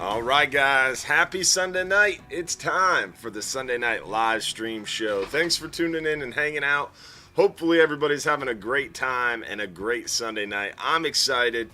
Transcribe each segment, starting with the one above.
All right, guys. Happy Sunday night. It's time for the Sunday night live stream show. Thanks for tuning in and hanging out. Hopefully everybody's having a great time and a great Sunday night. I'm excited.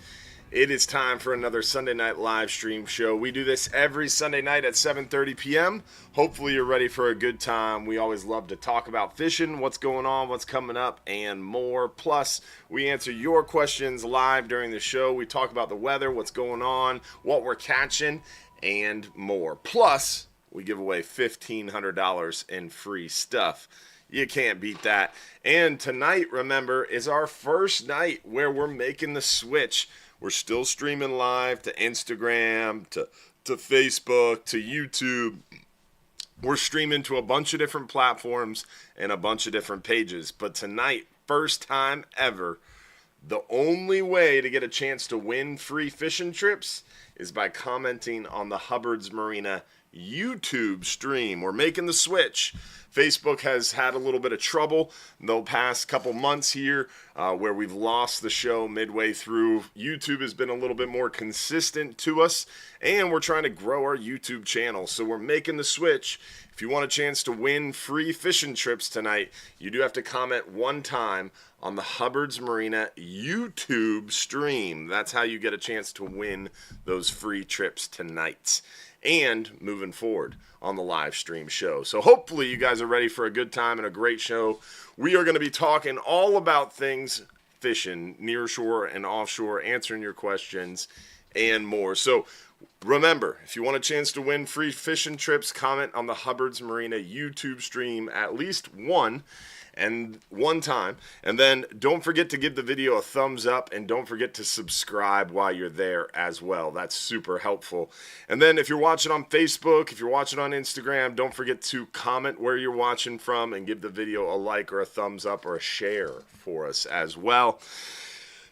It is time for another Sunday night live stream show. We do this every Sunday night at 7:30 p.m. Hopefully you're ready for a good time. We always love to talk about fishing, what's going on, what's coming up, and more. Plus, we answer your questions live during the show. We talk about the weather, what's going on, what we're catching, and more. Plus, we give away $1,500 in free stuff. You can't beat that. And tonight, remember, is our first night where we're making the switch. We're still streaming live to Instagram, to Facebook, to YouTube. We're streaming to a bunch of different platforms and a bunch of different pages. But tonight, first time ever, the only way to get a chance to win free fishing trips is by commenting on the Hubbard's Marina YouTube stream. We're making the switch. Facebook has had a little bit of trouble the past couple months here where we've lost the show midway through. YouTube has been a little bit more consistent to us, and we're trying to grow our YouTube channel. So we're making the switch. If you want a chance to win free fishing trips tonight, you do have to comment one time on the Hubbard's Marina YouTube stream. That's how you get a chance to win those free trips tonight and moving forward on the live stream show. So hopefully you guys are ready for a good time and a great show. We are going to be talking all about things fishing, near shore and offshore, answering your questions and more. So remember, if you want a chance to win free fishing trips, comment on the Hubbard's Marina YouTube stream at least one time, and then don't forget to give the video a thumbs up, and don't forget to subscribe while you're there as well. That's super helpful. And then if you're watching on Facebook, if you're watching on Instagram, don't forget to comment where you're watching from and give the video a like or a thumbs up or a share for us as well.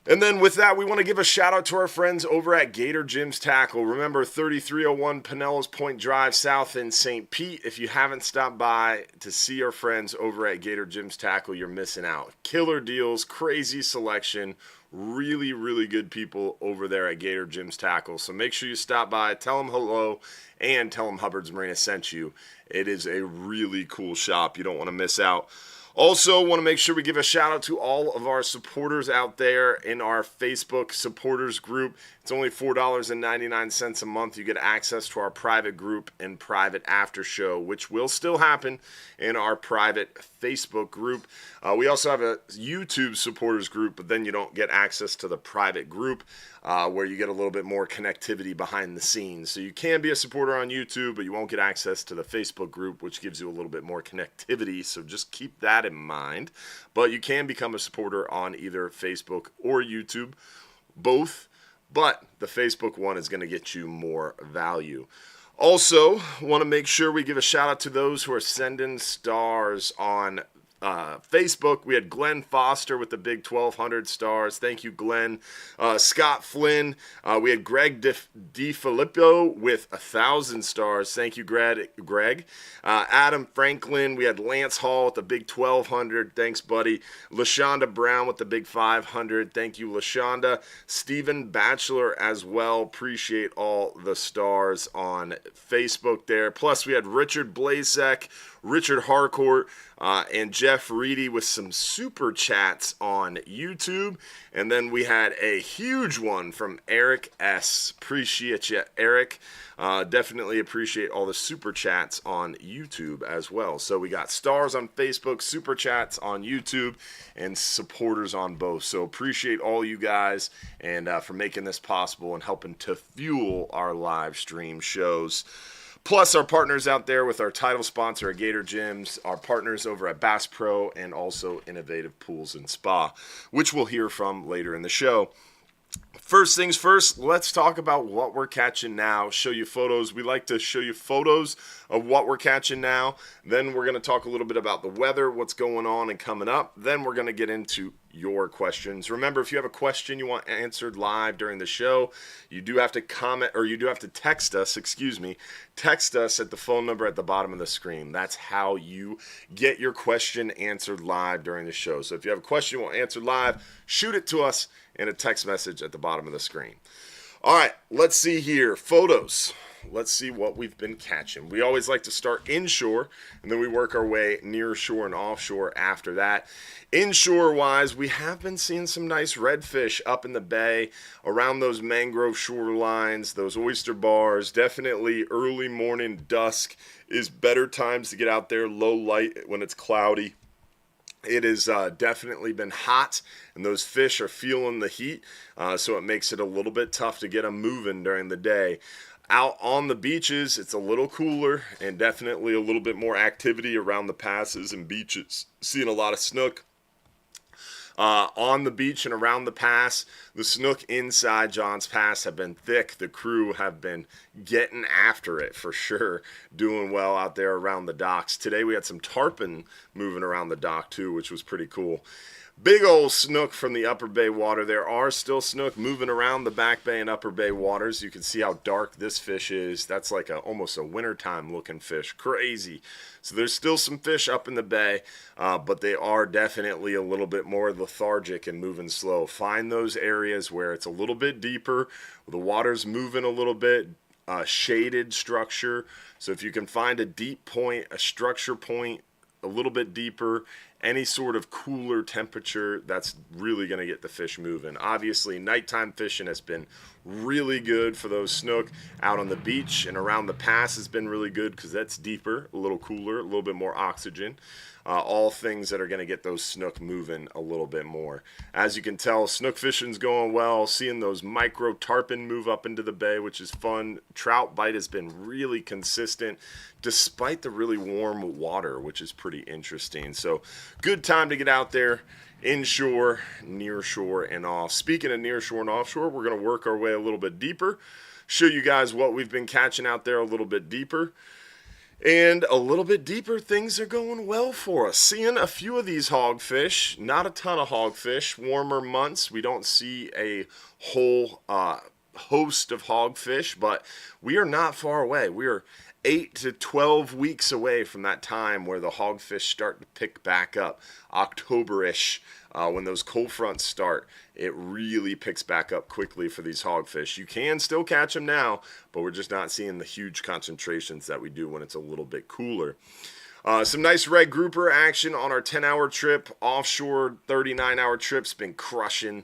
And then with that, we want to give a shout out to our friends over at Gator Jim's Tackle. Remember, 3301 Pinellas Point Drive South in St. Pete. If you haven't stopped by to see our friends over at Gator Jim's Tackle, you're missing out. Killer deals, crazy selection, really, really good people over there at Gator Jim's Tackle. So make sure you stop by, tell them hello, and tell them Hubbard's Marina sent you. It is a really cool shop. You don't want to miss out. Also, want to make sure we give a shout out to all of our supporters out there in our Facebook supporters group. It's only $4.99 a month. You get access to our private group and private after show, which will still happen in our private Facebook group. We also have a YouTube supporters group, but then you don't get access to the private group where you get a little bit more connectivity behind the scenes. So you can be a supporter on YouTube, but you won't get access to the Facebook group, which gives you a little bit more connectivity. So just keep that in mind. But you can become a supporter on either Facebook or YouTube, both. But the Facebook one is going to get you more value. Also, want to make sure we give a shout out to those who are sending stars on Facebook. We had Glenn Foster with the big 1,200 stars. Thank you, Glenn. Scott Flynn. We had Greg DiFilippo with 1,000 stars. Thank you, Greg. Adam Franklin. We had Lance Hall with the big 1,200. Thanks, buddy. LaShonda Brown with the big 500. Thank you, LaShonda. Stephen Batchelor as well. Appreciate all the stars on Facebook there. Plus, we had Richard Blazek, Richard Harcourt, and Jeff Reedy with some super chats on YouTube. And then we had a huge one from Eric S. Appreciate you, Eric. Definitely appreciate all the super chats on YouTube as well. So we got stars on Facebook, super chats on YouTube, and supporters on both. So appreciate all you guys and for making this possible and helping to fuel our live stream shows. Plus our partners out there with our title sponsor at Gator Gyms, our partners over at Bass Pro, and also Innovative Pools and Spa, which we'll hear from later in the show. First things first, let's talk about what we're catching now, show you photos. We like to show you photos of what we're catching now. Then we're going to talk a little bit about the weather, what's going on and coming up. Then we're going to get into your questions. Remember, if you have a question you want answered live during the show, you do have to comment, or you do have to text us, text us at the phone number at the bottom of the screen. That's how you get your question answered live during the show. So if you have a question you want answered live, shoot it to us in a text message at the bottom of the screen. All right, let's see here. Photos. let's see what we've been catching. We always like to start inshore, and then we work our way near shore and offshore after that. Inshore wise, we have been seeing some nice redfish up in the bay around those mangrove shorelines, those oyster bars. Definitely early morning, dusk is better times to get out there. Low light when it's cloudy. It has definitely been hot, and those fish are feeling the heat, so it makes it a little bit tough to get them moving during the day. Out on the beaches, it's a little cooler and definitely a little bit more activity around the passes and beaches. Seeing a lot of snook. On the beach and around the pass, the snook inside John's Pass have been thick. The crew have been getting after it for sure, doing well out there around the docks. Today we had some tarpon moving around the dock too, which was pretty cool. Big old snook from the upper bay water. There are still snook moving around the back bay and upper bay waters. You can see how dark this fish is. That's like almost a wintertime looking fish. Crazy. So there's still some fish up in the bay, but they are definitely a little bit more lethargic and moving slow. Find those areas where it's a little bit deeper, the water's moving a little bit, shaded structure. So if you can find a deep point, a structure point, a little bit deeper, any sort of cooler temperature, that's really going to get the fish moving. Obviously, nighttime fishing has been really good for those snook. Out on the beach and around the pass has been really good because that's deeper, a little cooler, a little bit more oxygen. All things that are going to get those snook moving a little bit more. As you can tell, snook fishing's going well. Seeing those micro tarpon move up into the bay, which is fun. Trout bite has been really consistent despite the really warm water, which is pretty interesting. So good time to get out there inshore, near shore, and off. Speaking of near shore and offshore, we're going to work our way a little bit deeper, show you guys what we've been catching out there a little bit deeper. And a little bit deeper, things are going well for us. Seeing a few of these hogfish, not a ton of hogfish. Warmer months, we don't see a whole host of hogfish, but we are not far away. We are 8 to 12 weeks away from that time where the hogfish start to pick back up. October-ish, when those cold fronts start, it really picks back up quickly for these hogfish. You can still catch them now, but we're just not seeing the huge concentrations that we do when it's a little bit cooler. Some nice red grouper action on our 10-hour trip. Offshore 39-hour trip's been crushing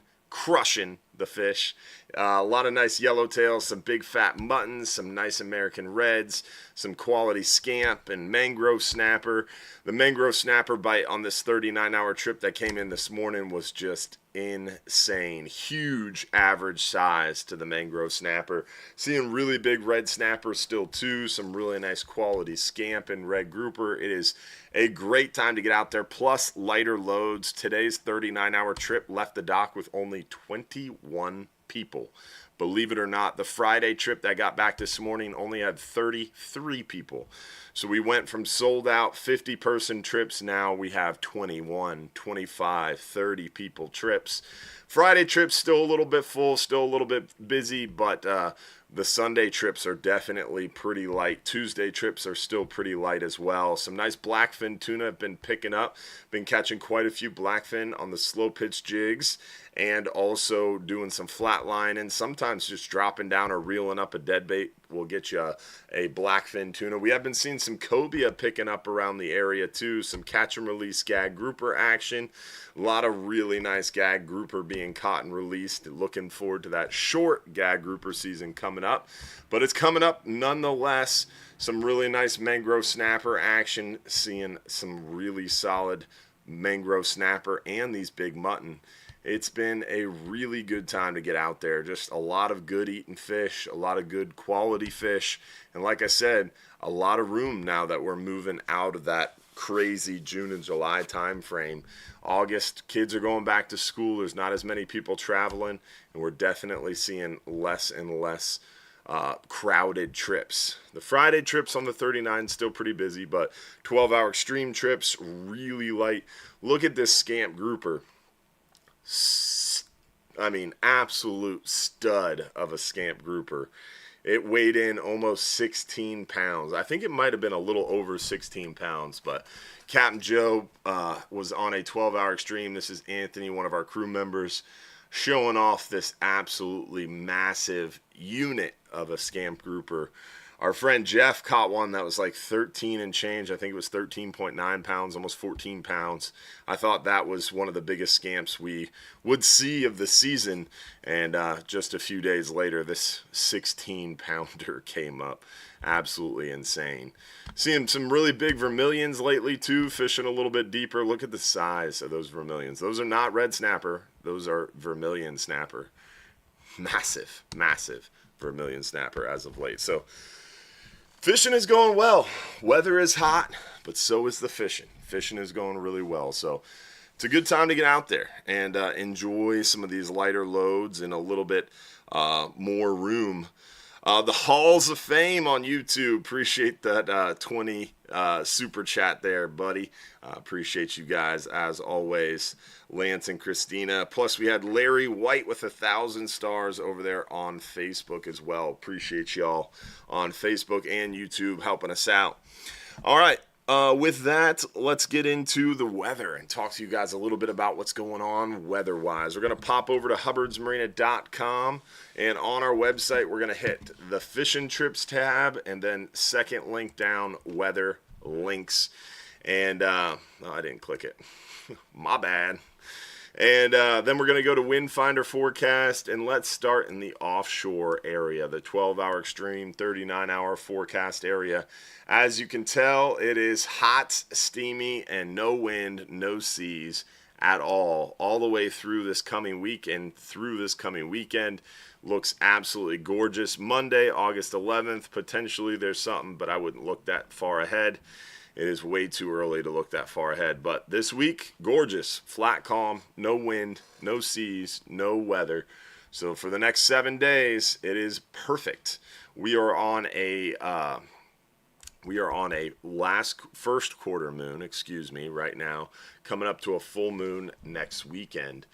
the fish. A lot of nice yellowtails, some big fat muttons, some nice American reds, some quality scamp and mangrove snapper. The mangrove snapper bite on this 39-hour trip that came in this morning was just insane. Huge average size to the mangrove snapper. Seeing really big red snappers still too. Some really nice quality scamp and red grouper. It is a great time to get out there, plus lighter loads. Today's 39-hour trip left the dock with only 21 people. Believe it or not, the Friday trip that got back this morning only had 33 people. So we went from sold out 50-person trips. Now we have 21, 25, 30 people trips. Friday trip's still a little bit full, still a little bit busy, but the Sunday trips are definitely pretty light. Tuesday trips are still pretty light as well. Some nice blackfin tuna have been picking up. Been catching quite a few blackfin on the slow pitch jigs, and also doing some flatline, and sometimes just dropping down or reeling up a dead bait will get you a blackfin tuna. We have been seeing some cobia picking up around the area too. Some catch and release gag grouper action. A lot of really nice gag grouper being caught and released. Looking forward to that short gag grouper season coming up. But it's coming up nonetheless. Some really nice mangrove snapper action. Seeing some really solid mangrove snapper and these big mutton. It's been a really good time to get out there. Just a lot of good eating fish, a lot of good quality fish. And like I said, a lot of room now that we're moving out of that crazy June and July time frame. August, kids are going back to school. There's not as many people traveling, and we're definitely seeing less and less crowded trips. The Friday trips on the 39 still pretty busy, but 12-hour extreme trips, really light. Look at this scamp grouper. I mean, absolute stud of a scamp grouper. It weighed in almost 16 pounds. I think it might have been a little over 16 pounds, but Capt Joe was on a 12-hour extreme. This is Anthony, one of our crew members, showing off this absolutely massive unit of a scamp grouper. Our friend Jeff caught one that was like 13 and change. I think it was 13.9 pounds, almost 14 pounds. I thought that was one of the biggest scamps we would see of the season. And just a few days later, this 16-pounder came up. Absolutely insane. Seeing some really big vermilions lately too, fishing a little bit deeper. Look at the size of those vermilions. Those are not red snapper. Those are vermilion snapper. Massive, massive vermilion snapper as of late. So fishing is going well. Weather is hot, but so is the fishing. Fishing is going really well. So it's a good time to get out there and enjoy some of these lighter loads and a little bit more room. The Halls of Fame on YouTube. Appreciate that 20 super chat there, buddy. Appreciate you guys as always, Lance and Christina. Plus, we had Larry White with 1,000 stars over there on Facebook as well. Appreciate y'all on Facebook and YouTube helping us out. All right. With that, let's get into the weather and talk to you guys a little bit about what's going on weather-wise. We're going to pop over to hubbardsmarina.com, and on our website, we're going to hit the Fishing Trips tab, and then second link down, weather links. And, I didn't click it. My bad. And then we're going to go to Wind Finder Forecast, and let's start in the offshore area, the 12-hour extreme, 39-hour forecast area. As you can tell, it is hot, steamy, and no wind, no seas at all the way through this coming week and through this coming weekend. Looks absolutely gorgeous. Monday, August 11th, potentially there's something, but I wouldn't look that far ahead. It is way too early to look that far ahead. But this week, gorgeous, flat calm, no wind, no seas, no weather. So for the next 7 days, it is perfect. We are on a first quarter moon, right now, coming up to a full moon next weekend.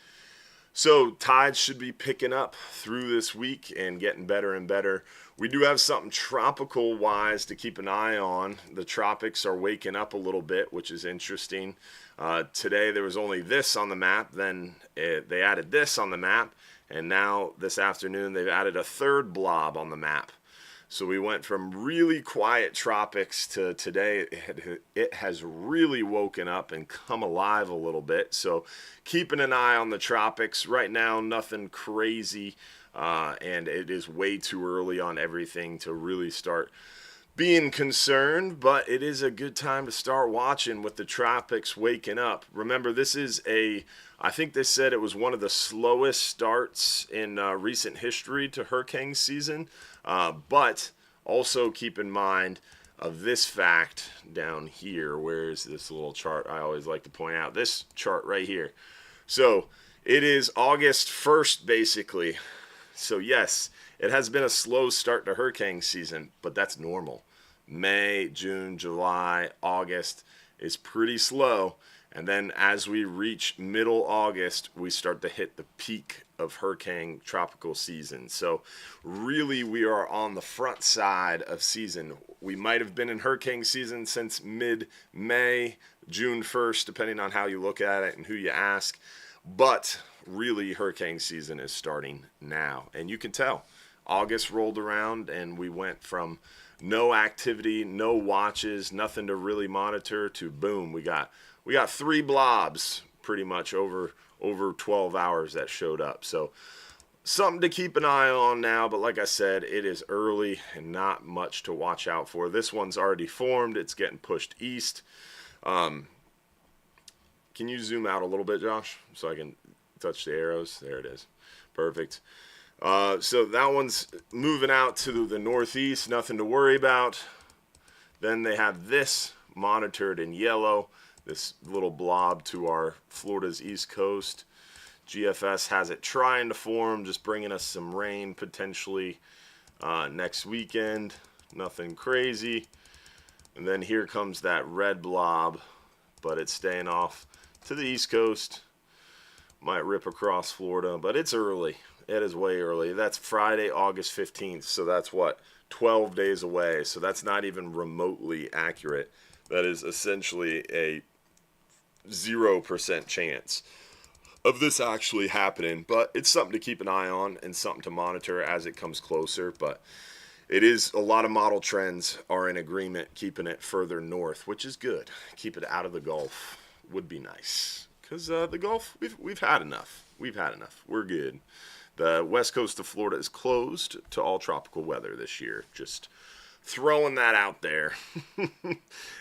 So tides should be picking up through this week and getting better and better. We do have something tropical-wise to keep an eye on. The tropics are waking up a little bit, which is interesting. Today there was only this on the map, then they added this on the map, and now this afternoon they've added a third blob on the map. So we went from really quiet tropics to today. It has really woken up and come alive a little bit. So keeping an eye on the tropics. Right now, nothing crazy. And it is way too early on everything to really start being concerned. But it is a good time to start watching with the tropics waking up. Remember, this is I think they said it was one of the slowest starts in recent history to hurricane season. But also keep in mind of this fact down here. Where is this little chart? I always like to point out this chart right here. So it is August 1st, basically. So yes, it has been a slow start to hurricane season, but that's normal. May, June, July, August is pretty slow. And then as we reach middle August, we start to hit the peak of hurricane tropical season. So really we are on the front side of season. We might have been in hurricane season since mid-May, June 1st, depending on how you look at it and who you ask. But really hurricane season is starting now. And you can tell August rolled around and we went from no activity, no watches, nothing to really monitor to boom, we got 3 blobs pretty much over 12 hours that showed up. So something to keep an eye on now, but like I said, it is early and not much to watch out for. This one's already formed. It's getting pushed east. Can you zoom out a little bit, Josh, so I can touch the arrows? There it is. Perfect. So that one's moving out to the northeast, nothing to worry about. Then they have this monitored in yellow, this little blob to our Florida's east coast. GFS has it trying to form, just bringing us some rain potentially next weekend. Nothing crazy. And then here comes that red blob, but it's staying off to the east coast. Might rip across Florida, but it's early. It is way early. That's Friday, August 15th, so that's 12 days away. So that's not even remotely accurate. That is essentially a 0% chance of this actually happening, but it's something to keep an eye on and something to monitor as it comes closer. But it is a lot of model trends are in agreement keeping it further north, which is good. Keep it out of the Gulf would be nice, because the Gulf, we've had enough. We've had enough. We're good. The west coast of Florida is closed to all tropical weather this year. Just throwing that out there.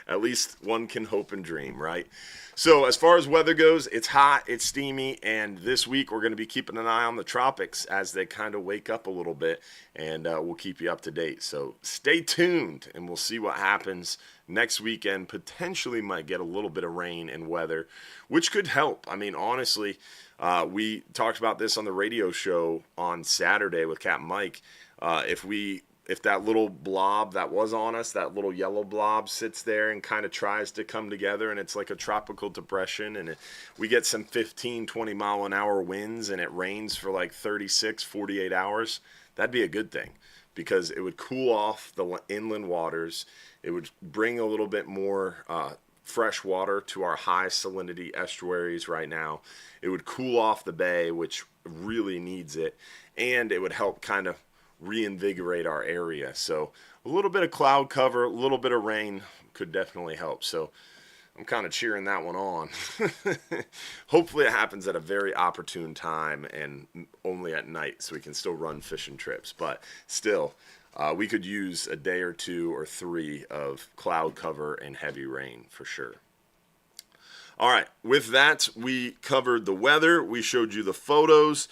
At least one can hope and dream, right? So as far as weather goes, it's hot, it's steamy, and this week we're going to be keeping an eye on the tropics as they kind of wake up a little bit, and we'll keep you up to date. So stay tuned, and we'll see what happens next weekend. Potentially might get a little bit of rain and weather, which could help. I mean, honestly, we talked about this on the radio show on Saturday with Capt Mike. If that little blob that was on us, that little yellow blob sits there and kind of tries to come together, and it's like a tropical depression, and we get some 15, 20 mile an hour winds, and it rains for like 36, 48 hours, that'd be a good thing, because it would cool off the inland waters. It would bring a little bit more fresh water to our high salinity estuaries right now. It would cool off the bay, which really needs it, and it would help kind of reinvigorate our area. So a little bit of cloud cover, a little bit of rain could definitely help. So I'm kind of cheering that one on. Hopefully it happens at a very opportune time and only at night, so we can still run fishing trips. But still, we could use a day or 2 or 3 of cloud cover and heavy rain for sure. All right, with that, we covered the weather. We showed you the photos.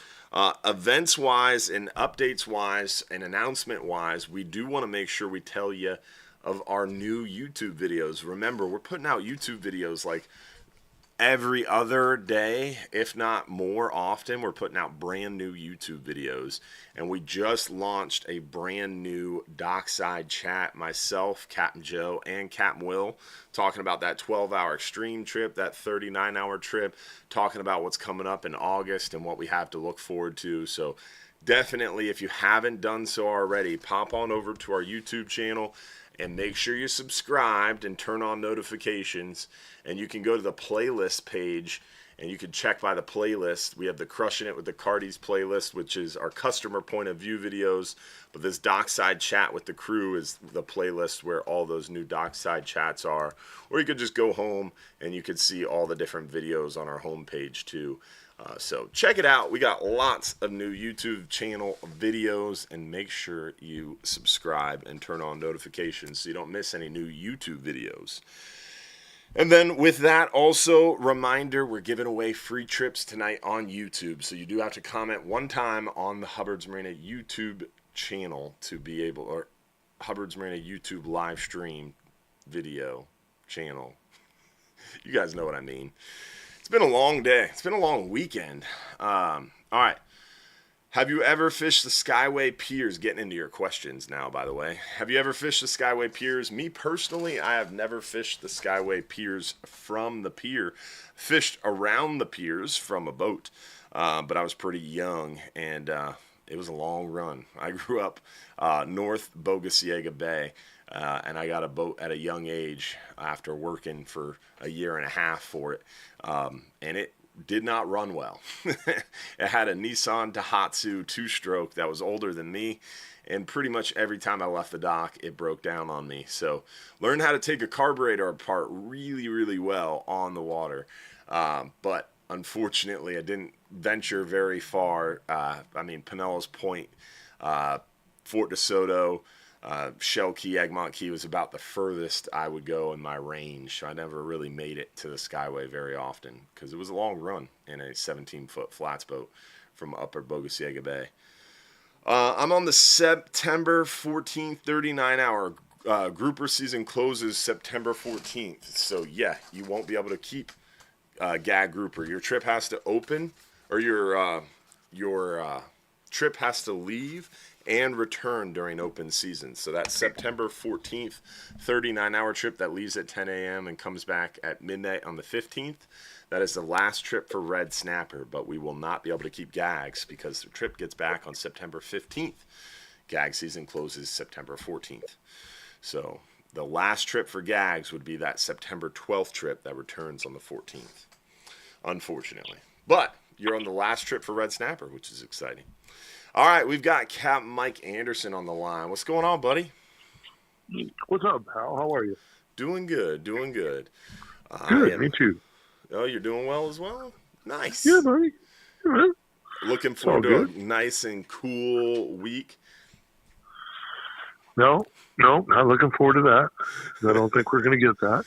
Events-wise and updates-wise and announcement-wise, we do want to make sure we tell you of our new YouTube videos. Remember, we're putting out YouTube videos like every other day, if not more often. We're putting out brand new YouTube videos, and we just launched a brand new dockside chat. Myself, Captain Joe, and Captain Will talking about that 12-hour extreme trip, that 39-hour trip, talking about what's coming up in August and what we have to look forward to. So definitely, if you haven't done so already, pop on over to our YouTube channel and make sure you're subscribed and turn on notifications. And you can go to the playlist page and you can check by the playlist. We have the Crushing It with the Cardies playlist, which is our customer point of view videos. But this dockside chat with the crew is the playlist where all those new dockside chats are. Or you could just go home and you could see all the different videos on our homepage too. So check it out. We got lots of new YouTube channel videos, and make sure you subscribe and turn on notifications so you don't miss any new YouTube videos. And then with that, also, reminder, we're giving away free trips tonight on YouTube. So you do have to comment one time on the Hubbard's Marina YouTube channel to be able, or Hubbard's Marina YouTube live stream video channel. You guys know what I mean. It's been a long day. It's been a long weekend. All right. Have you ever fished the Skyway Piers? Getting into your questions now, by the way. Have you ever fished the Skyway Piers? Me personally, I have never fished the Skyway Piers from the pier. Fished around the piers from a boat, but I was pretty young, and it was a long run. I grew up north Bogosiega Bay, and I got a boat at a young age after working for a year and a half for it, and it did not run well. It had a Nissan Daihatsu 2-stroke that was older than me, and pretty much every time I left the dock, it broke down on me. So learned how to take a carburetor apart really, really well on the water, but unfortunately, I didn't venture very far. Pinellas Point, Fort DeSoto, Shell Key, Egmont Key was about the furthest I would go in my range. So I never really made it to the Skyway very often because it was a long run in a 17-foot flats boat from upper Bogosiega Bay. I'm on the September 14th 39-hour grouper season closes September 14th. So yeah, you won't be able to keep gag grouper. Your trip has to open, or your trip has to leave and return during open season. So that September 14th 39-hour trip that leaves at 10 a.m. and comes back at midnight on the 15th, that is the last trip for red snapper, but we will not be able to keep gags because the trip gets back on September 15th. Gag season closes September 14th. So the last trip for gags would be that September 12th trip that returns on the 14th, unfortunately. But you're on the last trip for red snapper, which is exciting. All right, we've got Capt Mike Anderson on the line. What's going on, buddy? What's up, pal? How are you? Doing good, doing good. I Good, me am. too. Oh, you're doing well as well? Yeah, Nice. buddy. Yeah, man. Looking It's all forward to a good. nice and cool week. No, not looking forward to that. I don't think we're going to get that.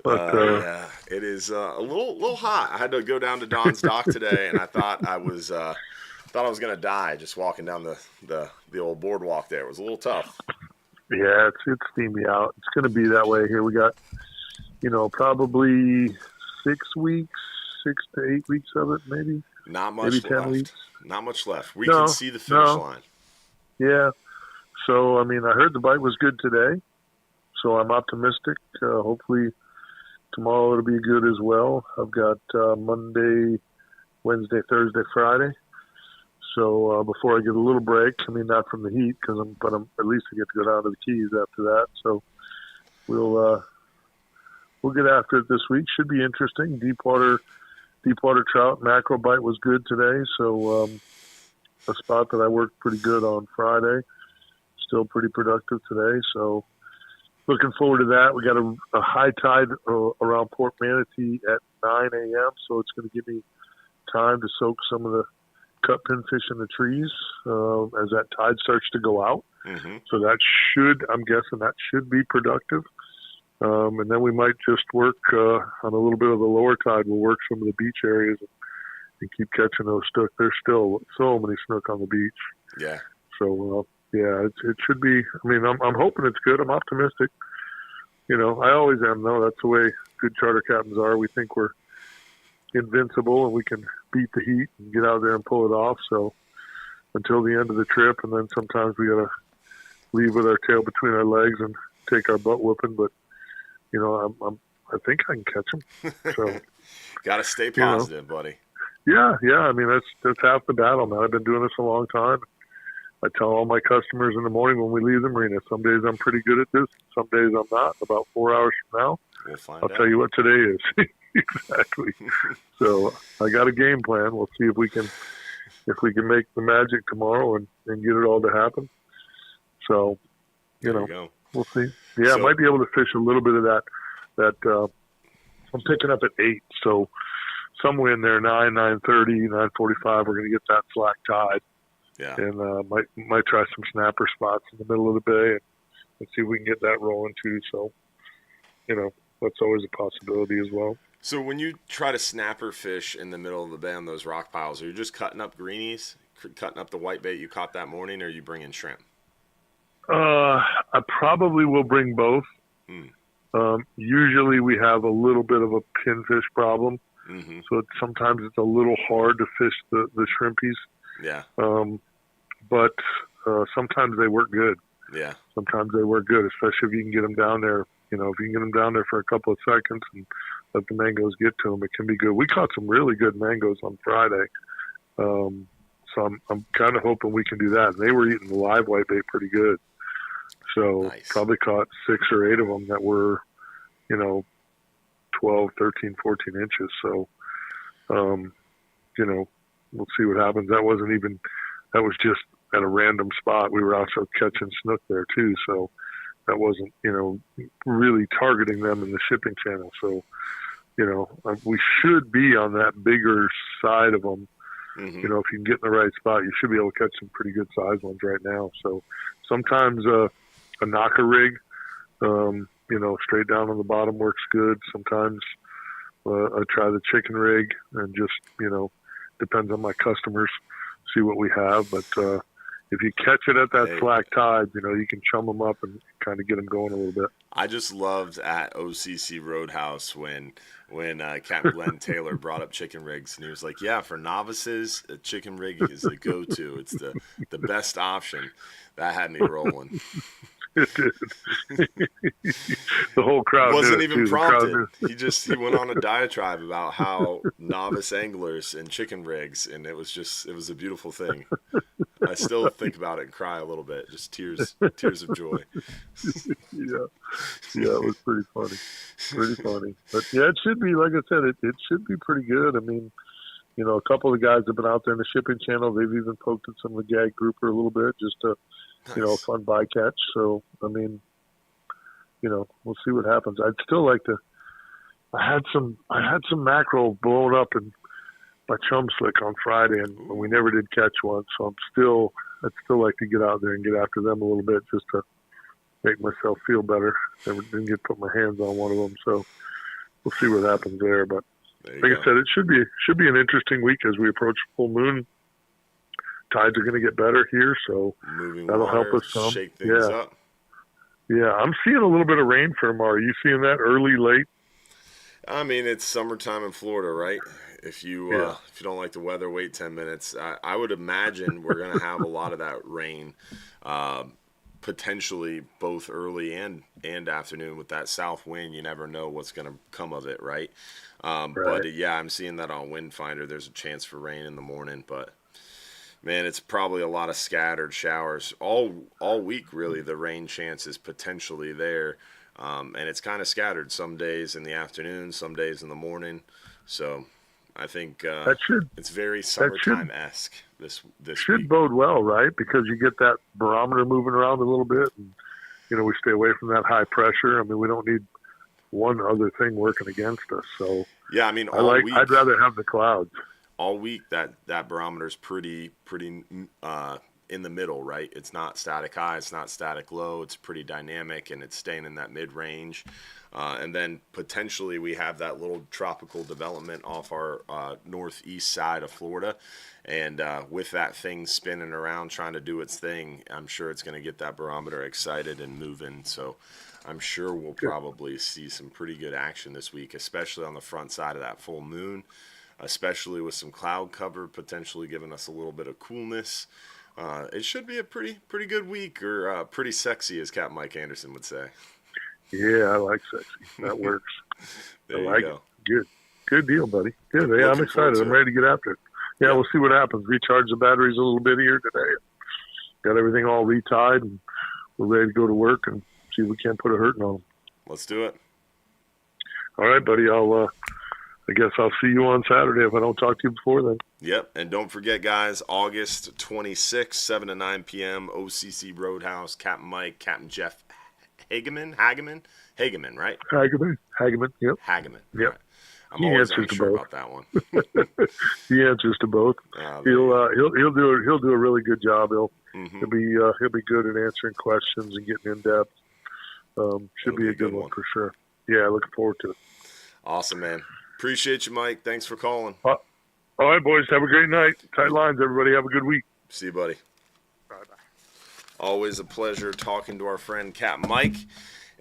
But Yeah, it is a little hot. I had to go down to Don's dock today, and I thought I was gonna die just walking down the old boardwalk there. It was a little tough. yeah, it's steamy out. It's going to be that way here. We got, probably 6 weeks, 6 to 8 weeks of it, Not maybe much 10 weeks. left. Not much left. We can No, see the finish no, line. yeah. So I mean, I heard the bite was good today, so I'm optimistic. Hopefully tomorrow it'll be good as well. I've got Monday, Wednesday, Thursday, Friday. So before I get a little break, I mean not from the heat, but at least I get to go down to the Keys after that. So we'll get after it this week. Should be interesting. Deep water trout mackerel bite was good today. So a spot that I worked pretty good on Friday, still pretty productive today. So looking forward to that. We got a high tide around Port Manatee at 9 a.m. So it's going to give me time to soak some of the cut pinfish in the trees as that tide starts to go out. Mm-hmm. So I'm guessing that should be productive. And then we might just work on a little bit of the lower tide. We'll work some of the beach areas and keep catching those snook. There's still so many snook on the beach. Yeah. So, yeah, it should be. I mean, I'm hoping it's good. I'm optimistic. I always am, though. That's the way good charter captains are. We think we're invincible and we can beat the heat and get out there and pull it off. So until the end of the trip, and then sometimes we got to leave with our tail between our legs and take our butt whooping. But I think I can catch them. So got to stay positive, buddy. Yeah. I mean that's half the battle, man. I've been doing this a long time. I tell all my customers in the morning when we leave the marina, some days I'm pretty good at this, some days I'm not. About 4 hours from now, I'll tell you what today is. Exactly. So I got a game plan. We'll see if we can make the magic tomorrow and get it all to happen. So, we'll see. Yeah, I might be able to fish a little bit of that I'm picking up at 8. So somewhere in there, 9, 9:30, 9:45, we're going to get that slack tide. Yeah. And might try some snapper spots in the middle of the bay and see if we can get that rolling too. So, that's always a possibility as well. So when you try to snapper fish in the middle of the bay on those rock piles, are you just cutting up greenies, cutting up the white bait you caught that morning, or are you bringing shrimp? I probably will bring both. Usually we have a little bit of a pinfish problem. Mm-hmm. So sometimes it's a little hard to fish the shrimpies. Yeah. But sometimes they work good. Yeah. Sometimes they work good, especially if you can get them down there. If you can get them down there for a couple of seconds and let the mangoes get to them, it can be good. We caught some really good mangoes on Friday. So I'm kind of hoping we can do that. And they were eating the live whitebait pretty good. So nice. Probably caught 6 or 8 of them that were, 12, 13, 14 inches. So, we'll see what happens. That was just at a random spot. We were also catching snook there too. So that wasn't, really targeting them in the shipping channel. So, we should be on that bigger side of them. Mm-hmm. If you can get in the right spot, you should be able to catch some pretty good size ones right now. So sometimes a knocker rig, straight down on the bottom works good. Sometimes I try the chicken rig and just, depends on my customers, see what we have. But if you catch it at that slack tide, you can chum them up and kind of get them going a little bit. I just loved at OCC Roadhouse when Captain Glenn Taylor brought up chicken rigs, and he was like, yeah, for novices, a chicken rig is the go-to. It's the best option. That had me rolling. It did. The whole crowd wasn't even prompted. He went on a diatribe about how novice anglers and chicken rigs, and it was a beautiful thing. I still think about it and cry a little bit, just tears of joy. Yeah, it was pretty funny. But yeah, it should be, like I said, it should be pretty good. I mean, a couple of the guys have been out there in the shipping channel. They've even poked at some of the gag grouper a little bit, just to, Nice. a fun bycatch. So, I mean, we'll see what happens. I'd still like to. I had some mackerel blown up in my chum slick on Friday, and we never did catch one. So I'd still like to get out there and get after them a little bit, just to make myself feel better. Never didn't get to put my hands on one of them, so we'll see what happens there. But like I said, it should be an interesting week as we approach full moon. Tides are going to get better here, so that'll help us some. Shake things up. Yeah, I'm seeing a little bit of rain for tomorrow. Are you seeing that early, late? I mean, it's summertime in Florida, right? If you don't like the weather, wait 10 minutes. I would imagine we're going to have a lot of that rain, potentially both early and afternoon with that south wind. You never know what's going to come of it, right? But yeah, I'm seeing that on Wind Finder. There's a chance for rain in the morning, but man, it's probably a lot of scattered showers all week. Really, the rain chance is potentially there. And it's kind of scattered, some days in the afternoon, some days in the morning. So I think it's very summertime-esque this should week. Bode well, right? Because you get that barometer moving around a little bit, and we stay away from that high pressure. I mean, we don't need one other thing working against us. So yeah, I mean, I'd rather have the clouds. All week that barometer's pretty in the middle, right? It's not static high, it's not static low, it's pretty dynamic, and it's staying in that mid-range. And then potentially we have that little tropical development off our northeast side of Florida. And with that thing spinning around trying to do its thing, I'm sure it's going to get that barometer excited and moving. So I'm sure we'll probably see some pretty good action this week, especially on the front side of that full moon, especially with some cloud cover potentially giving us a little bit of coolness. It should be a pretty good week, or pretty sexy, as Capt Mike Anderson would say. Yeah, I like sexy. That works. There you go. It. Good deal, buddy. Good. Yeah, I'm excited. I'm ready to get after it. Yeah, we'll see what happens. Recharge the batteries a little bit here today. Got everything all retied, and we're ready to go to work and see if we can't put a hurting on them. Let's do it. All right, buddy. I guess I'll see you on Saturday if I don't talk to you before then. Yep, and don't forget, guys, August 26th, 7 to 9 p.m., OCC Roadhouse, Captain Mike, Captain Jeff Hageman, right? Hageman, yep. Hageman, yep. Right. I'm always unsure about that one. He answers to both. He'll do a really good job. He'll be good at answering questions and getting in depth. Should be a good one for sure. Yeah, looking forward to it. Awesome, man. Appreciate you, Mike. Thanks for calling. All right, boys. Have a great night. Tight lines, everybody. Have a good week. See you, buddy. Bye-bye. Always a pleasure talking to our friend Capt Mike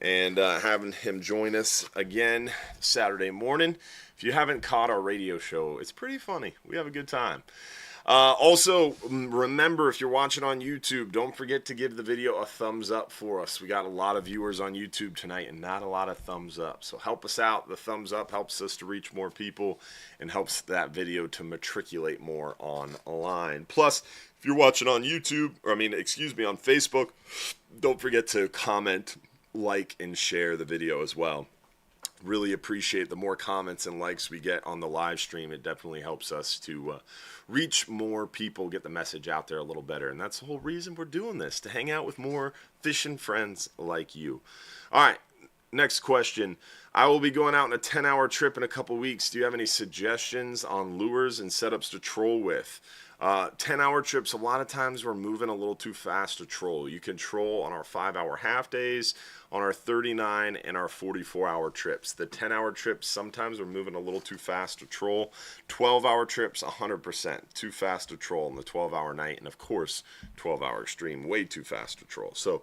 and having him join us again Saturday morning. If you haven't caught our radio show, it's pretty funny. We have a good time. Also, remember, if you're watching on YouTube, don't forget to give the video a thumbs up for us. We got a lot of viewers on YouTube tonight and not a lot of thumbs up. So help us out. The thumbs up helps us to reach more people and helps that video to matriculate more online. Plus, if you're watching on YouTube, on Facebook, don't forget to comment, like, and share the video as well. Really appreciate the more comments and likes we get on the live stream. It definitely helps us to reach more people, get the message out there a little better. And that's the whole reason we're doing this, to hang out with more fishing friends like you. All right, next question. I will be going out on a 10-hour trip in a couple weeks. Do you have any suggestions on lures and setups to troll with? 10-hour trips, a lot of times we're moving a little too fast to troll. You can troll on our 5-hour half days, on our 39 and our 44-hour trips. The 10-hour trips, sometimes we're moving a little too fast to troll. 12-hour trips, 100% too fast to troll on the 12-hour night. And of course, 12-hour extreme, way too fast to troll. So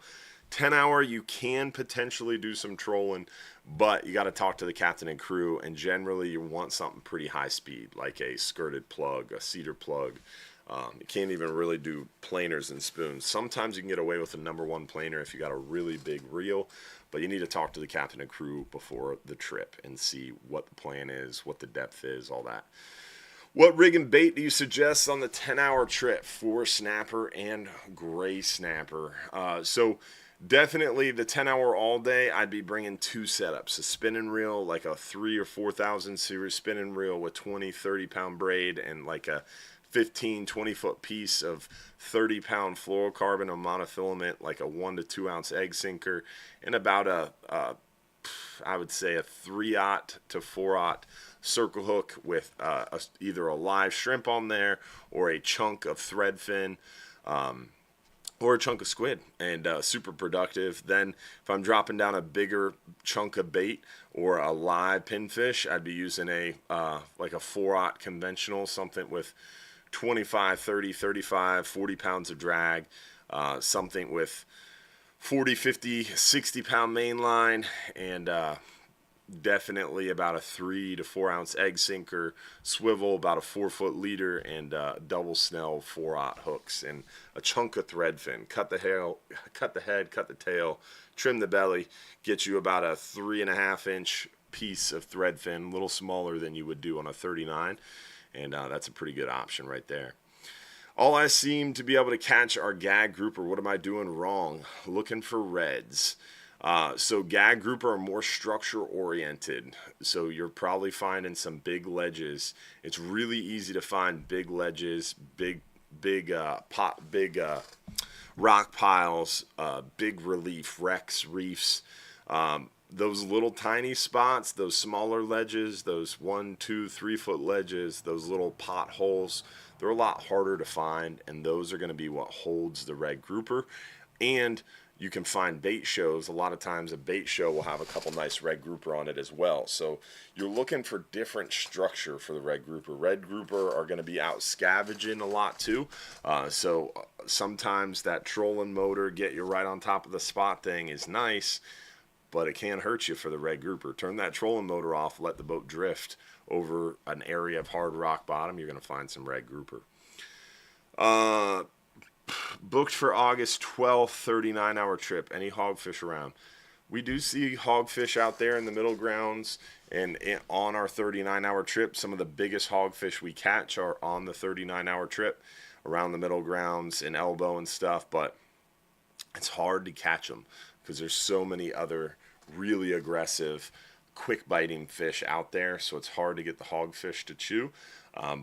10-hour, you can potentially do some trolling, but you got to talk to the captain and crew, and generally you want something pretty high speed, like a skirted plug, a cedar plug. You can't even really do planers and spoons. Sometimes you can get away with a number one planer if you got a really big reel, but you need to talk to the captain and crew before the trip and see what the plan is, what the depth is, all that. What rig and bait do you suggest on the 10-hour trip for snapper and gray snapper? So Definitely the 10-hour all day, I'd be bringing 2 setups. A spinning reel, like a 3 or 4,000 series spinning reel with 20, 30-pound braid, and like a 15, 20-foot piece of 30-pound fluorocarbon or monofilament, like a 1 to 2 ounce egg sinker, and about I would say a 3/0 to 4/0 circle hook with either a live shrimp on there or a chunk of thread fin. Or a chunk of squid, and super productive. Then if I'm dropping down a bigger chunk of bait or a live pinfish, I'd be using a like a 4/0 conventional, something with 25, 30, 35, 40 pounds of drag, something with 40, 50, 60 pound main line, and definitely about a 3 to 4 ounce egg sinker, swivel about a 4-foot leader, and double snell 4/0 hooks, and a chunk of thread fin. Cut the head, cut the tail, trim the belly, get you about a 3.5-inch piece of thread fin, a little smaller than you would do on a 39, and that's a pretty good option right there. All I seem to be able to catch are gag grouper. What am I doing wrong? Looking for reds. So gag grouper are more structure oriented. So you're probably finding some big ledges. It's really easy to find big ledges, big rock piles, big relief wrecks, reefs. Those little tiny spots, those smaller ledges, those 1, 2, 3 foot ledges, those little potholes, they're a lot harder to find, and those are going to be what holds the red grouper. And you can find bait shows. A lot of times a bait show will have a couple nice red grouper on it as well. So you're looking for different structure for the red grouper. Red grouper are going to be out scavenging a lot too. So sometimes that trolling motor, get you right on top of the spot thing is nice, but it can hurt you for the red grouper. Turn that trolling motor off, let the boat drift over an area of hard rock bottom. You're going to find some red grouper. Booked for August 12th, 39-hour trip. Any hogfish around? We do see hogfish out there in the middle grounds, and on our 39-hour trip, some of the biggest hogfish we catch are on the 39-hour trip around the middle grounds and elbow and stuff, but it's hard to catch them because there's so many other really aggressive, quick biting fish out there, so it's hard to get the hogfish to chew.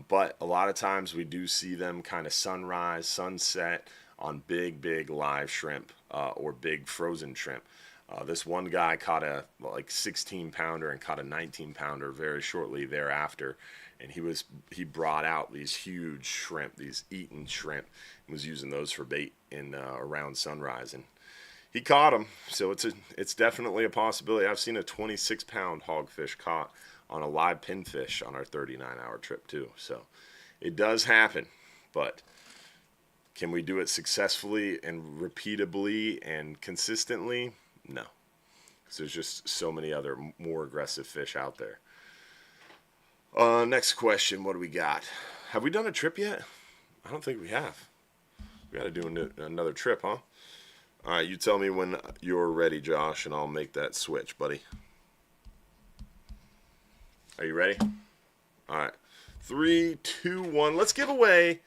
But a lot of times we do see them kind of sunrise, sunset on big live shrimp or big frozen shrimp. This one guy caught a 16-pounder and caught a 19-pounder very shortly thereafter, and he brought out these huge shrimp, these eaten shrimp, and was using those for bait in around sunrise, and he caught them. So it's definitely a possibility. I've seen a 26-pound hogfish caught on a live pinfish on our 39-hour trip too. So it does happen, but can we do it successfully and repeatably and consistently? No, because there's just so many other more aggressive fish out there. Next question, what do we got? Have we done a trip yet? I don't think we have. We got to do another trip, huh? All right, you tell me when you're ready, Josh, and I'll make that switch, buddy. Are you ready? All right. 3, 2, 1. Let's give away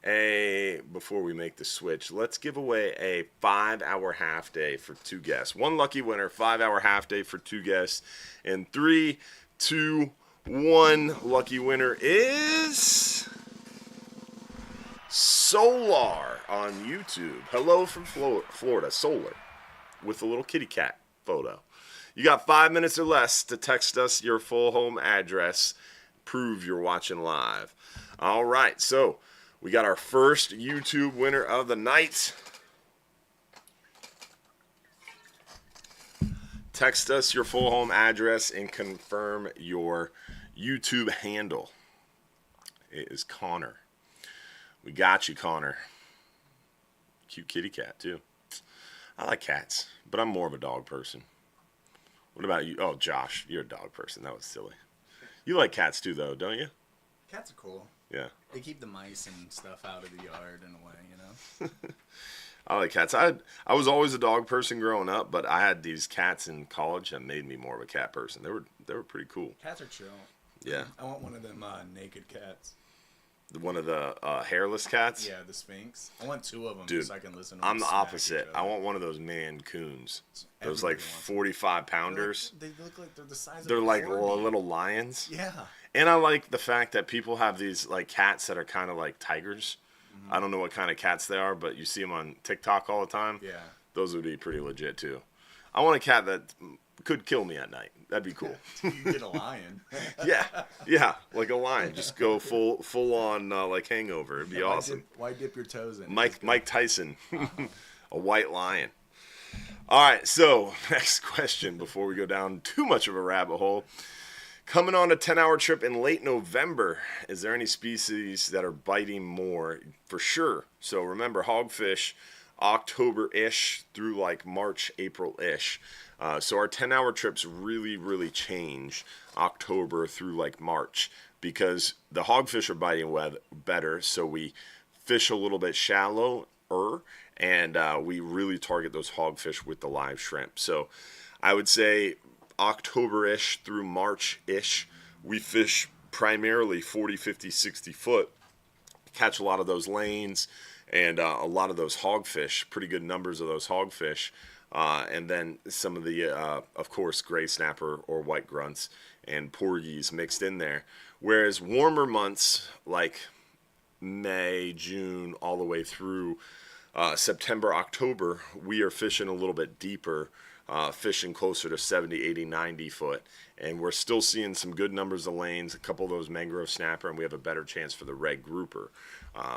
before we make the switch, let's give away a 5-hour half day for 2 guests. One lucky winner, 5-hour half day for 2 guests. And 3, 2, 1. Lucky winner is Solar on YouTube. Hello from Florida, Solar, with a little kitty cat photo. You got 5 minutes or less to text us your full home address. Prove you're watching live. All right, so we got our first YouTube winner of the night. Text us your full home address and confirm your YouTube handle. It is Connor. We got you, Connor. Cute kitty cat, too. I like cats, but I'm more of a dog person. What about you? Oh, Josh, you're a dog person. That was silly. You like cats, too, though, don't you? Cats are cool. Yeah. They keep the mice and stuff out of the yard in a way, you know? I like cats. I was always a dog person growing up, but I had these cats in college that made me more of a cat person. They were pretty cool. Cats are chill. Yeah. I want one of them naked cats. one of the hairless cats. Yeah, the Sphinx. I want 2 of them Dude, so I can listen to them I'm the smack opposite. each I other. want one of those man coons. Those Everybody like wants 45 pounders. They look like they're the size They're of a like corgi. little lions. Yeah. And I like the fact that people have these like cats that are kind of like tigers. I don't know what kind of cats they are, but you see them on TikTok all the time. Yeah. Those would be pretty legit too. I want a cat that could kill me at night. That'd be cool. You get a lion. Yeah, like a lion. Just go full on like Hangover. It'd be awesome. Why dip your toes in? Mike Tyson, a white lion. All right, so next question before we go down too much of a rabbit hole. Coming on a 10-hour trip in late November, is there any species that are biting more? For sure. So remember, hogfish, October-ish through like March, April-ish. So our 10-hour trips really, really change October through like March because the hogfish are biting better, so we fish a little bit shallower, and we really target those hogfish with the live shrimp. So I would say October-ish through March-ish, we fish primarily 40, 50, 60 foot, catch a lot of those lanes and a lot of those hogfish, pretty good numbers of those hogfish, and then some of the, of course, gray snapper or white grunts and porgies mixed in there. Whereas warmer months like May, June, all the way through September, October, we are fishing a little bit deeper, fishing closer to 70, 80, 90 foot. And we're still seeing some good numbers of lanes, a couple of those mangrove snapper, and we have a better chance for the red grouper.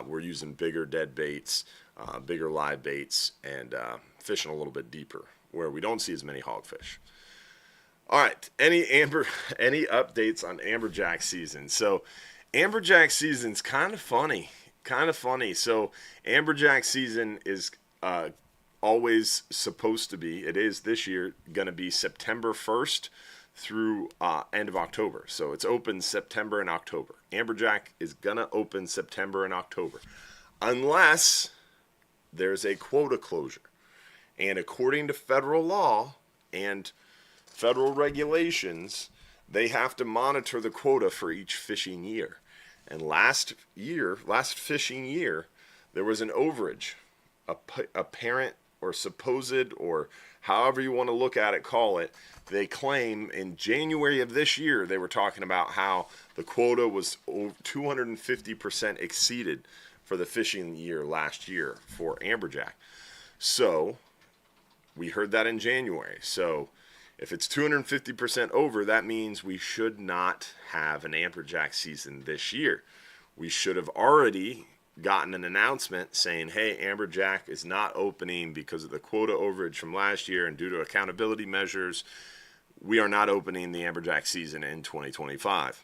We're using bigger dead baits, bigger live baits, and fishing a little bit deeper where we don't see as many hogfish. All right, any updates on amberjack season? So amberjack season's kind of funny. So amberjack season is always supposed to be, it is this year, going to be September 1st through end of October. So it's open September and October. Amberjack is going to open September and October. Unless there's a quota closure. And according to federal law and federal regulations, they have to monitor the quota for each fishing year. And last fishing year, there was an overage. Apparent or supposed, or however you want to look at it, call it, they claim in January of this year, they were talking about how the quota was 250% exceeded for the fishing year last year for amberjack. So we heard that in January. So if it's 250% over, that means we should not have an amberjack season this year. We should have already gotten an announcement saying, hey, amberjack is not opening because of the quota overage from last year, and due to accountability measures, we are not opening the amberjack season in 2025.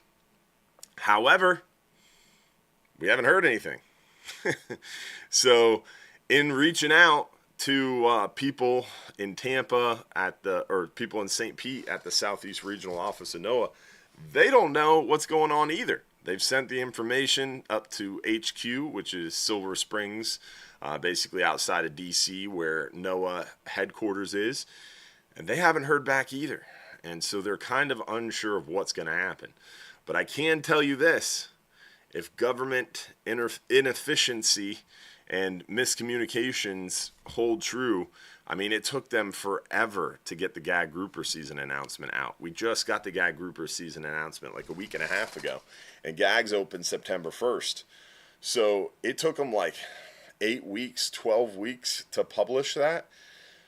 However, we haven't heard anything. So in reaching out to people in Tampa or people in St. Pete at the Southeast Regional Office of NOAA, they don't know what's going on either. They've sent the information up to HQ, which is Silver Springs, basically outside of D.C., where NOAA headquarters is, and they haven't heard back either. And so they're kind of unsure of what's going to happen. But I can tell you this, if government inefficiency and miscommunications hold true, I mean, it took them forever to get the gag grouper season announcement out. We just got the gag grouper season announcement like a week and a half ago, and gags opened September 1st. So it took them like 8 weeks, 12 weeks to publish that.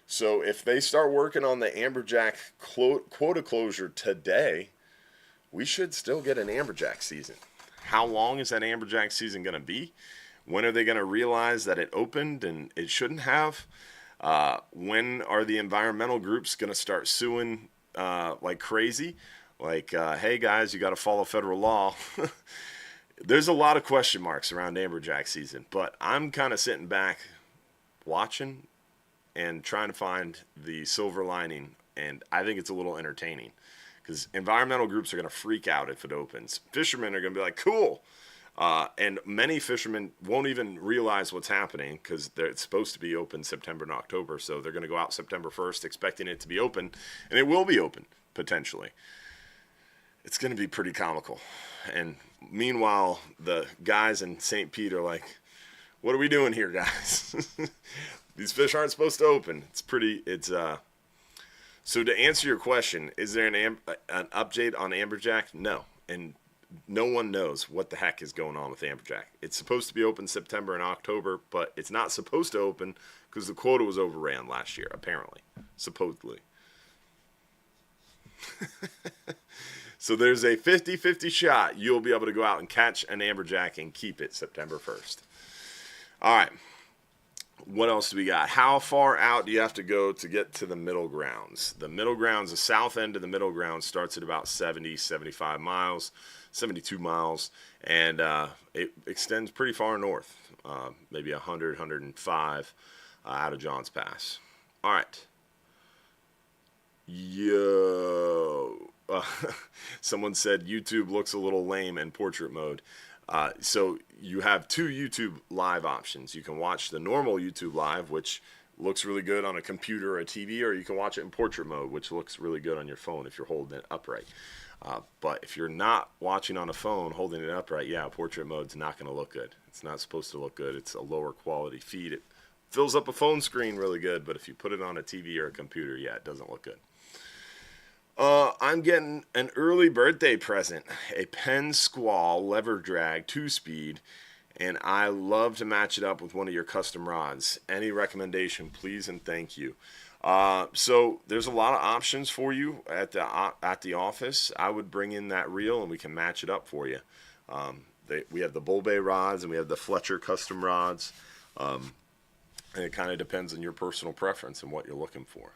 So if they start working on the amberjack quota closure today, we should still get an amberjack season. How long is that amberjack season going to be? When are they going to realize that it opened and it shouldn't have? When are the environmental groups going to start suing like crazy? Like, hey guys, you got to follow federal law. There's a lot of question marks around amberjack season, but I'm kind of sitting back watching and trying to find the silver lining, and I think it's a little entertaining because environmental groups are going to freak out if it opens. Fishermen are going to be like, cool. And many fishermen won't even realize what's happening because it's supposed to be open September and October. So they're going to go out September 1st expecting it to be open, and it will be open potentially. It's going to be pretty comical. And meanwhile, the guys in St. Pete are like, what are we doing here, guys? These fish aren't supposed to open. So to answer your question, is there an update on amberjack? No. And no one knows what the heck is going on with amberjack. It's supposed to be open September and October, but it's not supposed to open because the quota was overran last year, apparently, supposedly. So there's a 50-50 shot you'll be able to go out and catch an amberjack and keep it September 1st. All right. What else do we got? How far out do you have to go to get to the middle grounds? The middle grounds, the south end of the middle grounds starts at about 70, 75 miles, 72 miles, and it extends pretty far north, maybe 100, 105 out of Johns Pass. All right. Yo. Someone said YouTube looks a little lame in portrait mode. So you have two YouTube live options. You can watch the normal YouTube live, which looks really good on a computer or a TV, or you can watch it in portrait mode, which looks really good on your phone if you're holding it upright. But if you're not watching on a phone, holding it upright, yeah, portrait mode's not going to look good. It's not supposed to look good. It's a lower quality feed. It fills up a phone screen really good, but if you put it on a TV or a computer, yeah, it doesn't look good. I'm getting an early birthday present, a Penn Squall lever drag 2-speed, and I love to match it up with one of your custom rods. Any recommendation, please and thank you. So there's a lot of options for you at the office. I would bring in that reel and we can match it up for you. We have the Bull Bay rods and we have the Fletcher custom rods, and it kind of depends on your personal preference and what you're looking for.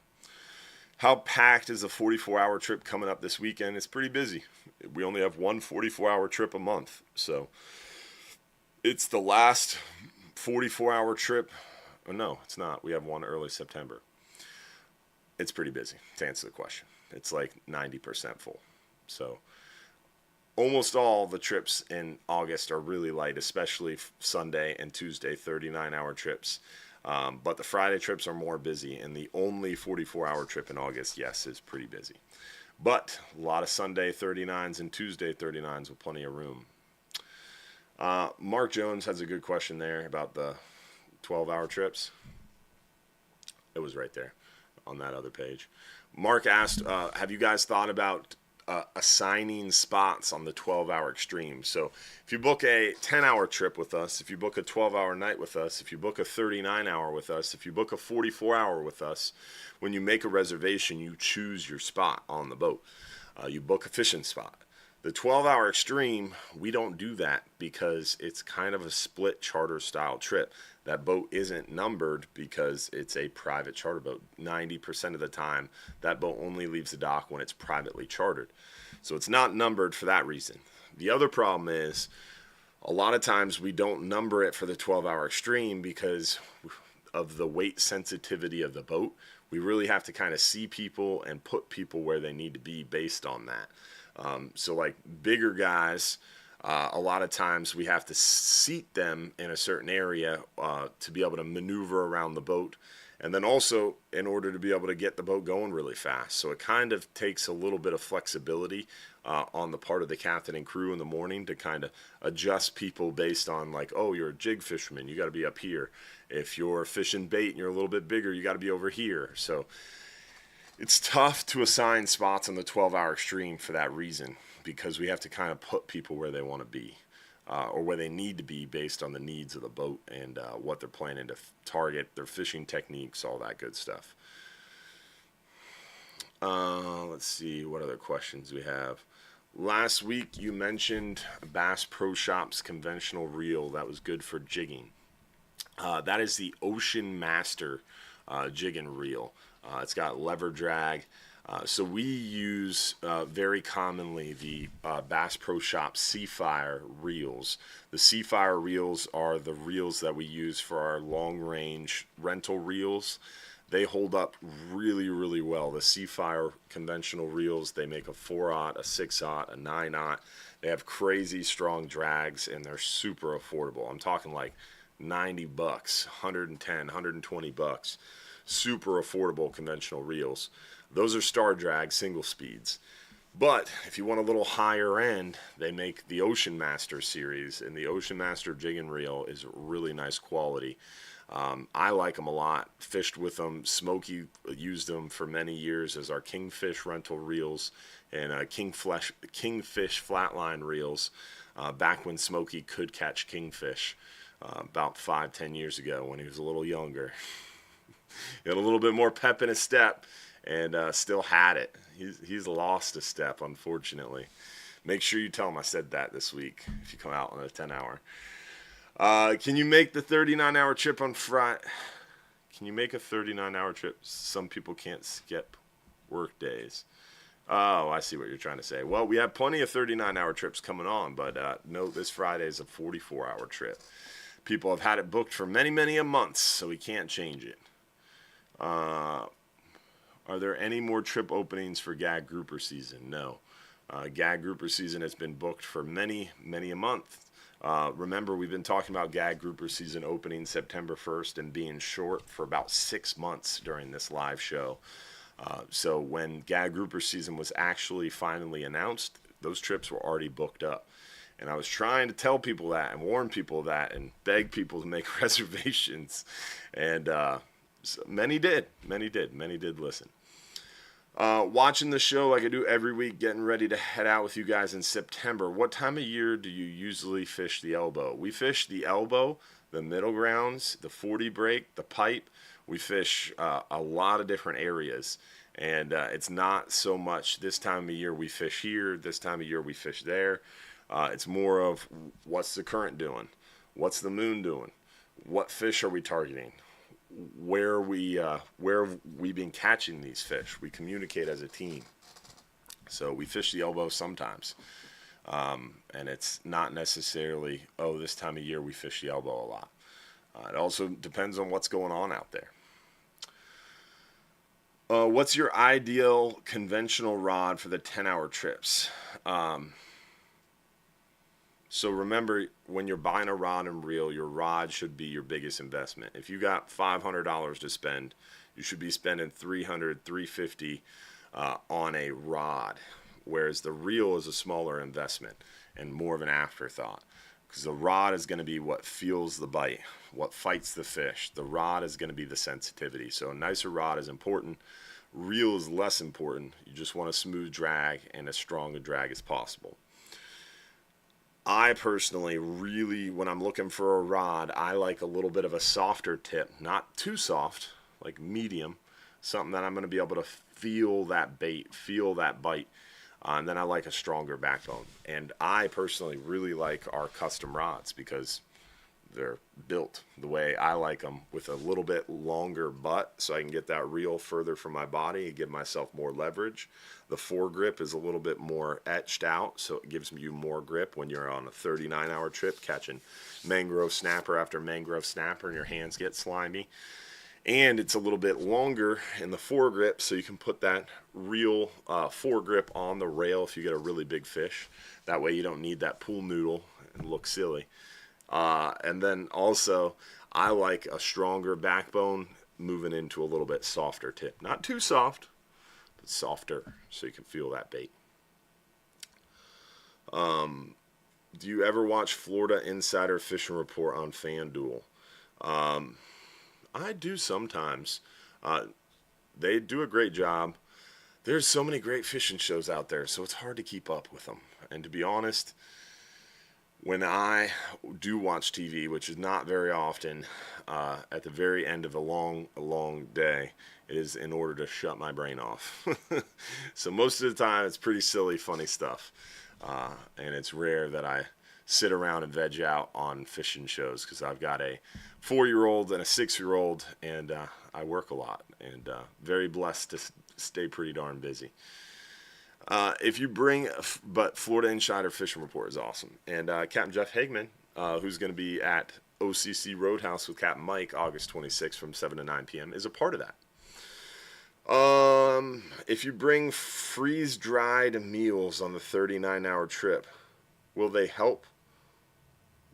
How packed is the 44-hour trip coming up this weekend? It's pretty busy. We only have one 44-hour trip a month. So it's the last 44-hour trip. Oh, no, it's not. We have one early September. It's pretty busy, to answer the question. It's like 90% full. So almost all the trips in August are really light, especially Sunday and Tuesday 39-hour trips. But the Friday trips are more busy, and the only 44-hour trip in August, yes, is pretty busy. But a lot of Sunday 39s and Tuesday 39s with plenty of room. Mark Jones has a good question there about the 12-hour trips. It was right there on that other page. Mark asked, have you guys thought about assigning spots on the 12-hour extreme? So if you book a 10-hour trip with us, if you book a 12-hour night with us, if you book a 39-hour with us, if you book a 44-hour with us, when you make a reservation, you choose your spot on the boat. You book a fishing spot. The 12-hour extreme, we don't do that because it's kind of a split charter style trip. That boat isn't numbered because it's a private charter boat. 90% of the time, that boat only leaves the dock when it's privately chartered. So it's not numbered for that reason. The other problem is a lot of times we don't number it for the 12-hour extreme because of the weight sensitivity of the boat. We really have to kind of see people and put people where they need to be based on that. So like bigger guys, a lot of times we have to seat them in a certain area to be able to maneuver around the boat. And then also in order to be able to get the boat going really fast. So it kind of takes a little bit of flexibility on the part of the captain and crew in the morning to kind of adjust people based on like, oh, you're a jig fisherman, you got to be up here. If you're fishing bait and you're a little bit bigger, you got to be over here. So it's tough to assign spots on the 12-hour extreme for that reason, because we have to kind of put people where they want to be or where they need to be based on the needs of the boat and what they're planning to target, their fishing techniques, all that good stuff. Let's see what other questions we have. Last week you mentioned Bass Pro Shops conventional reel that was good for jigging. That is the Ocean Master jigging reel. It's got lever drag. So we use very commonly the Bass Pro Shop Seafire reels. The Seafire reels are the reels that we use for our long-range rental reels. They hold up really, really well. The Seafire conventional reels, they make a 4/0, a 6/0, a 9/0. They have crazy strong drags, and they're super affordable. I'm talking like $90, 110, $120. Super affordable conventional reels. Those are star drag single speeds. But if you want a little higher end, they make the Ocean Master series, and the Ocean Master jig and reel is really nice quality. I like them a lot. Fished with them. Smokey used them for many years as our Kingfish rental reels and Kingfish flatline reels. Back when Smokey could catch kingfish, about 5-10 years ago when he was a little younger. He had a little bit more pep in his step, and still had it. He's lost a step, unfortunately. Make sure you tell him I said that this week if you come out on a 10-hour. Can you make the 39-hour trip on Friday? Can you make a 39-hour trip? Some people can't skip work days. Oh, I see what you're trying to say. Well, we have plenty of 39-hour trips coming on, but no, this Friday is a 44-hour trip. People have had it booked for many, many a months, so we can't change it. Are there any more trip openings for gag grouper season? No. Gag grouper season has been booked for many, many a month. Remember, we've been talking about gag grouper season opening September 1st and being short for about 6 months during this live show. So when gag grouper season was actually finally announced, those trips were already booked up. And I was trying to tell people that and warn people of that and beg people to make reservations. And so many did listen. Watching the show like I do every week, getting ready to head out with you guys in September. What time of year do you usually fish the elbow? We fish the elbow, the middle grounds, the 40 break, the pipe. We fish a lot of different areas, and it's not so much this time of year we fish here, this time of year we fish there. It's more of what's the current doing, what's the moon doing, what fish are we targeting, where have we been catching these fish. We communicate as a team, so we fish the elbow sometimes, and it's not necessarily this time of year we fish the elbow a lot. It also depends on what's going on out there. What's your ideal conventional rod for the 10-hour trips? So remember, when you're buying a rod and reel, your rod should be your biggest investment. If you got $500 to spend, you should be spending $300, $350 on a rod, whereas the reel is a smaller investment and more of an afterthought. Because the rod is going to be what feels the bite, what fights the fish. The rod is going to be the sensitivity. So a nicer rod is important. Reel is less important. You just want a smooth drag and as strong a drag as possible. I personally really, when I'm looking for a rod, I like a little bit of a softer tip. Not too soft, like medium. Something that I'm going to be able to feel that bait, feel that bite. And then I like a stronger backbone. And I personally really like our custom rods because they're built the way I like them, with a little bit longer butt so I can get that reel further from my body and give myself more leverage. The foregrip is a little bit more etched out, so it gives you more grip when you're on a 39-hour trip catching mangrove snapper after mangrove snapper and your hands get slimy. And it's a little bit longer in the foregrip, so you can put that real foregrip on the rail if you get a really big fish. That way you don't need that pool noodle and look silly. And then also, I like a stronger backbone moving into a little bit softer tip. Not too soft, but softer, so you can feel that bait. Do you ever watch Florida Insider Fishing Report on FanDuel? I do sometimes. They do a great job. There's so many great fishing shows out there, so it's hard to keep up with them. And to be honest, when I do watch TV, which is not very often, at the very end of a long day, it is in order to shut my brain off. So most of the time, it's pretty silly, funny stuff. And it's rare that I sit around and veg out on fishing shows because I've got a 4-year-old and a 6-year-old, and I work a lot, and very blessed to stay pretty darn busy. If you bring, but Florida Insider Fishing Report is awesome, and Captain Jeff Hagman, who's going to be at OCC Roadhouse with Captain Mike August 26th from 7 to 9 p.m. is a part of that. If you bring freeze-dried meals on the 39-hour trip, will they help?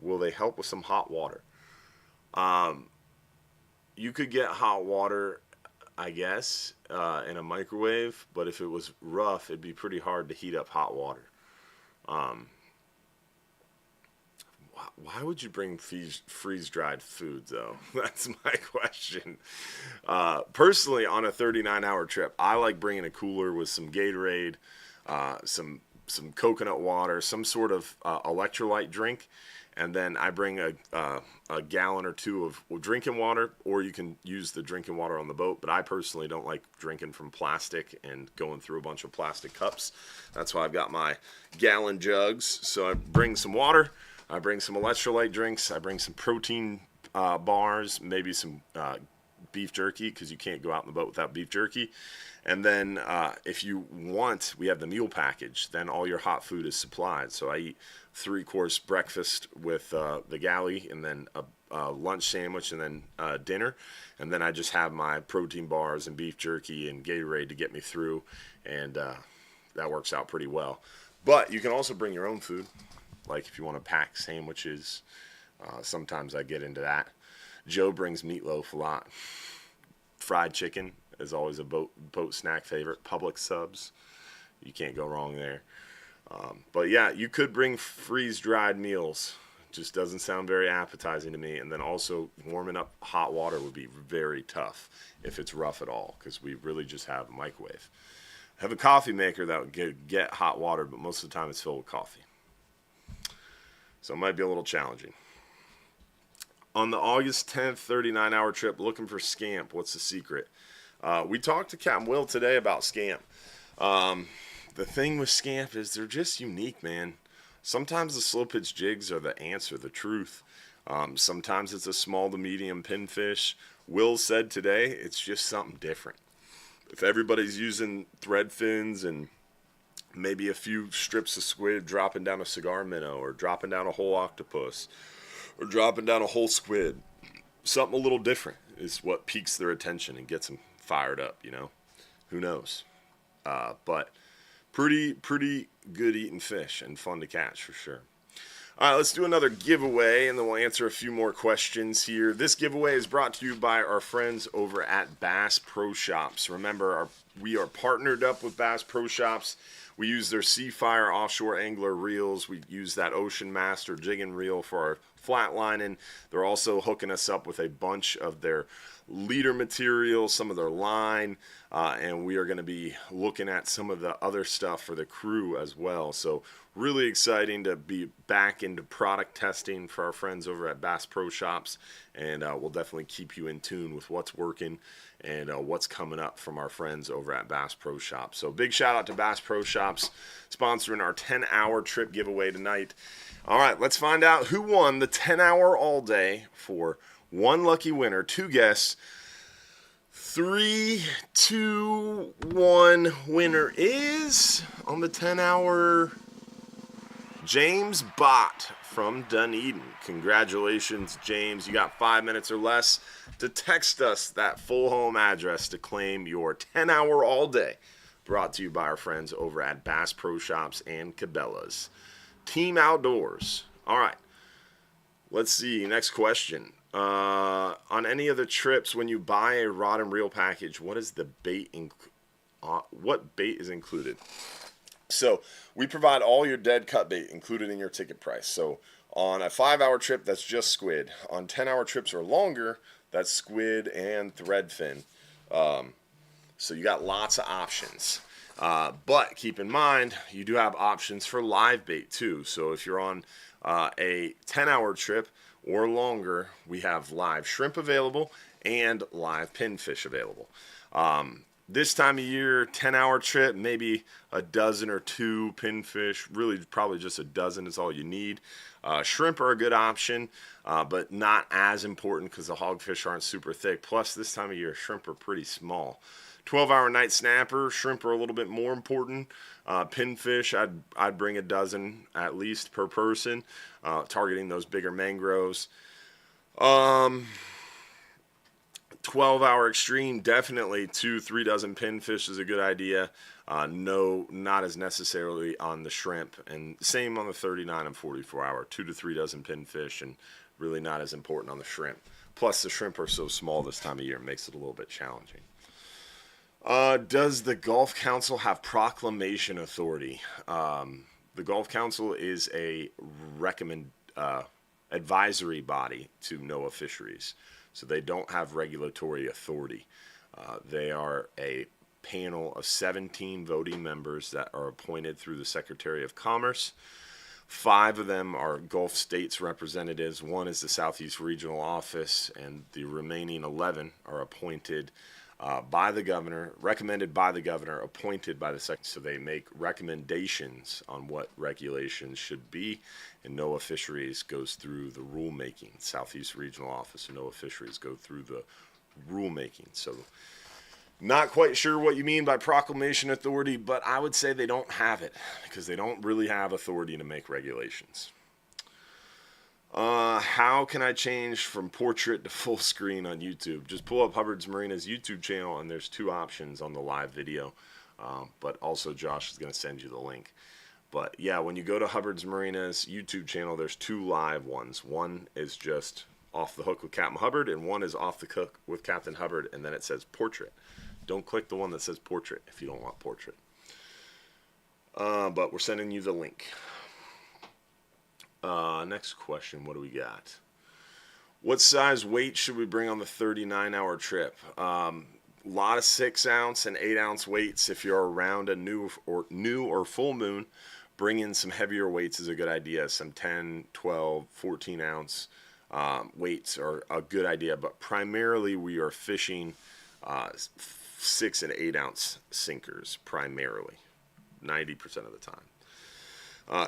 Will they help with some hot water? You could get hot water. I guess, in a microwave, but if it was rough, it'd be pretty hard to heat up hot water. Why would you bring freeze-dried food, though? That's my question. Personally, on a 39-hour trip, I like bringing a cooler with some Gatorade, some coconut water, some sort of electrolyte drink, and then I bring a gallon or two of drinking water, or you can use the drinking water on the boat, but I personally don't like drinking from plastic and going through a bunch of plastic cups. That's why I've got my gallon jugs. So I bring some water, I bring some electrolyte drinks, I bring some protein bars, maybe some beef jerky, because you can't go out in the boat without beef jerky. And then if you want, we have the meal package. Then all your hot food is supplied. So I eat 3-course breakfast with the galley, and then a lunch sandwich, and then dinner. And then I just have my protein bars and beef jerky and Gatorade to get me through. And that works out pretty well. But you can also bring your own food. Like if you want to pack sandwiches, sometimes I get into that. Joe brings meatloaf a lot. Fried chicken is always a boat snack favorite. Publix subs, you can't go wrong there. But yeah, you could bring freeze-dried meals. Just doesn't sound very appetizing to me. And then also warming up hot water would be very tough if it's rough at all, because we really just have a microwave. I have a coffee maker that would get hot water, but most of the time it's filled with coffee. So it might be a little challenging. On the August 10th 39-hour trip, looking for scamp. What's the secret? We talked to Capt. Will today about scamp. The thing with scamp is they're just unique, man. Sometimes the slow pitch jigs are the answer, the truth. Sometimes it's a small to medium pinfish. Will said today it's just something different. If everybody's using thread fins and maybe a few strips of squid dropping down a cigar minnow, or dropping down a whole octopus, or dropping down a whole squid, something a little different is what piques their attention and gets them fired up, you know. Who knows? But pretty good eating fish and fun to catch for sure. All right, let's do another giveaway, and then we'll answer a few more questions here. This giveaway is brought to you by our friends over at Bass Pro Shops. Remember, we are partnered up with Bass Pro Shops. We use their Seafire offshore angler reels. We use that Ocean Master jigging reel for our flatlining. They're also hooking us up with a bunch of their leader material, some of their line, and we are going to be looking at some of the other stuff for the crew as well. So really exciting to be back into product testing for our friends over at Bass Pro Shops, and we'll definitely keep you in tune with what's working and what's coming up from our friends over at Bass Pro Shops. So big shout out to Bass Pro Shops sponsoring our 10-hour trip giveaway tonight. All right, let's find out who won the 10-hour all day for one lucky winner. Two guests. 3, 2, 1. Winner is on the 10-hour James Bott from Dunedin. Congratulations, James. You got 5 minutes or less to text us that full home address to claim your 10-hour all day. Brought to you by our friends over at Bass Pro Shops and Cabela's. Team Outdoors. All right. Let's see. Next question. On any of the trips, when you buy a rod and reel package, what is the bait? What bait is included? So we provide all your dead cut bait included in your ticket price. So on a 5-hour trip, that's just squid. On 10-hour trips or longer, that's squid and threadfin. So you got lots of options. But keep in mind, you do have options for live bait too. So if you're on a 10-hour trip or longer, we have live shrimp available and live pinfish available. This time of year, 10-hour trip, maybe a dozen or two pinfish. Really, probably just a dozen is all you need. Shrimp are a good option, but not as important because the hogfish aren't super thick. Plus, this time of year, shrimp are pretty small. 12-hour night snapper, shrimp are a little bit more important. Pinfish, I'd bring a dozen at least per person, targeting those bigger mangroves. 12-hour extreme, definitely 2-3 dozen pinfish is a good idea. No, not as necessarily on the shrimp, and same on the 39 and 44-hour, 2 to 3 dozen pinfish, and really not as important on the shrimp. Plus, the shrimp are so small this time of year, it makes it a little bit challenging. Does the Golf Council have proclamation authority? The Golf Council is a advisory body to NOAA fisheries, so they don't have regulatory authority. They are a panel of 17 voting members that are appointed through the Secretary of Commerce. 5 of them are Gulf States representatives. 1 is the Southeast Regional Office, and the remaining 11 are appointed by the governor, recommended by the governor, appointed by the secretary. So they make recommendations on what regulations should be, and NOAA Fisheries goes through the rulemaking. Southeast Regional Office and NOAA Fisheries go through the rulemaking. So not quite sure what you mean by proclamation authority, but I would say they don't have it because they don't really have authority to make regulations. How can I change from portrait to full screen on YouTube? Just pull up Hubbard's Marina's YouTube channel, and there's 2 options on the live video. But also Josh is going to send you the link. But yeah, when you go to Hubbard's Marina's YouTube channel, there's 2 live ones. One is just off the hook with Captain Hubbard, and one is off the hook with Captain Hubbard, and then it says portrait. Don't click the one that says portrait if you don't want portrait. But we're sending you the link. Next question, what do we got? What size weight should we bring on the 39-hour trip? A lot of 6-ounce and 8-ounce weights. If you're around a new or full moon, bring in some heavier weights is a good idea. Some 10, 12, 14-ounce weights are a good idea. But primarily we are fishing 6 and 8-ounce sinkers primarily, 90% of the time.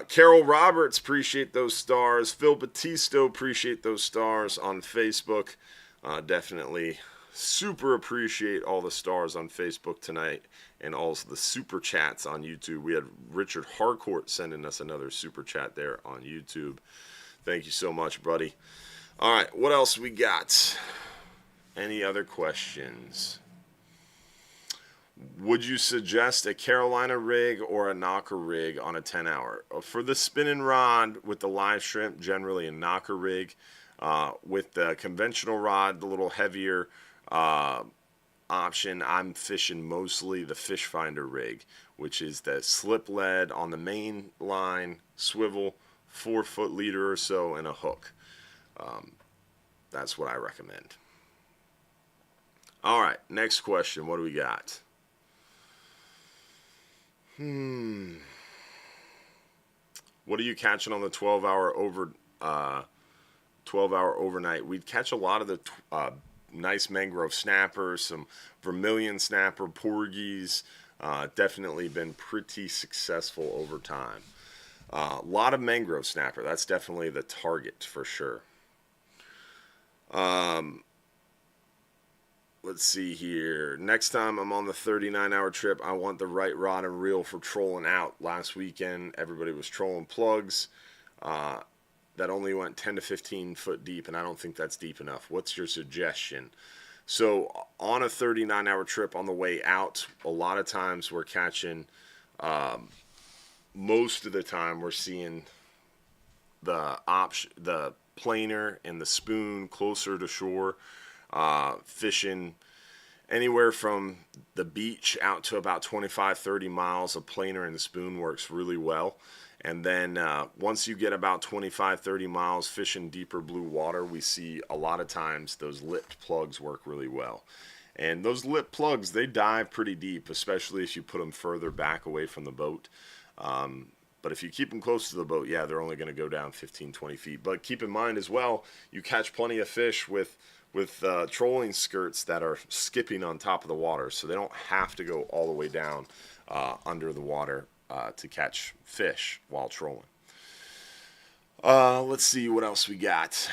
Carol Roberts, appreciate those stars. Phil Batisto, appreciate those stars on Facebook. Definitely super appreciate all the stars on Facebook tonight and also the super chats on YouTube. We had Richard Harcourt sending us another super chat there on YouTube. Thank you so much, buddy. All right, what else we got? Any other questions? Would you suggest a Carolina rig or a knocker rig on a 10-hour? For the spinning rod with the live shrimp, generally a knocker rig. With the conventional rod, the little heavier option, I'm fishing mostly the fish finder rig, which is the slip lead on the main line, swivel, 4-foot leader or so, and a hook. That's what I recommend. All right, next question. What do we got? What are you catching on the 12-hour overnight? We'd catch a lot of the nice mangrove snapper, some vermilion snapper, porgies. Definitely been pretty successful over time. A lot of mangrove snapper. That's definitely the target for sure. Let's see here. Next time I'm on the 39-hour trip, I want the right rod and reel for trolling out. Last weekend, everybody was trolling plugs that only went 10 to 15 foot deep, and I don't think that's deep enough. What's your suggestion? So on a 39-hour trip on the way out, a lot of times we're catching, most of the time we're seeing the planer and the spoon closer to shore. Fishing anywhere from the beach out to about 25-30 miles. A planer and the spoon works really well. And then once you get about 25-30 miles fishing deeper blue water, we see a lot of times those lipped plugs work really well. And those lipped plugs, they dive pretty deep, especially if you put them further back away from the boat. But if you keep them close to the boat, yeah, they're only going to go down 15-20 feet. But keep in mind as well, you catch plenty of fish with trolling skirts that are skipping on top of the water, so they don't have to go all the way down under the water to catch fish while trolling. Let's see what else we got.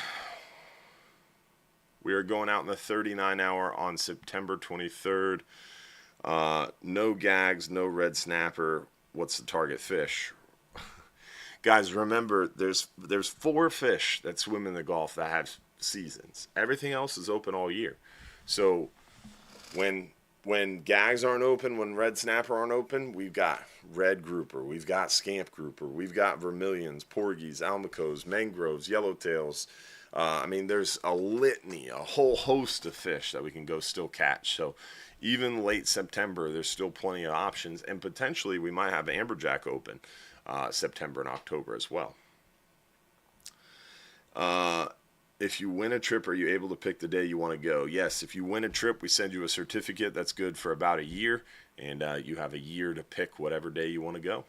We are going out in the 39-hour on September 23rd. No gags, no red snapper. What's the target fish? Guys, remember, there's 4 fish that swim in the Gulf that have seasons. Everything else is open all year. So when gags aren't open, when red snapper aren't open, we've got red grouper, we've got scamp grouper, we've got vermilions, porgies, almacos, mangroves, yellowtails, I mean, there's a litany, a whole host of fish that we can go still catch. So even late September, there's still plenty of options, and potentially we might have amberjack open September and October as well. If you win a trip, are you able to pick the day you want to go? Yes, if you win a trip, we send you a certificate that's good for about a year, and you have a year to pick whatever day you want to go,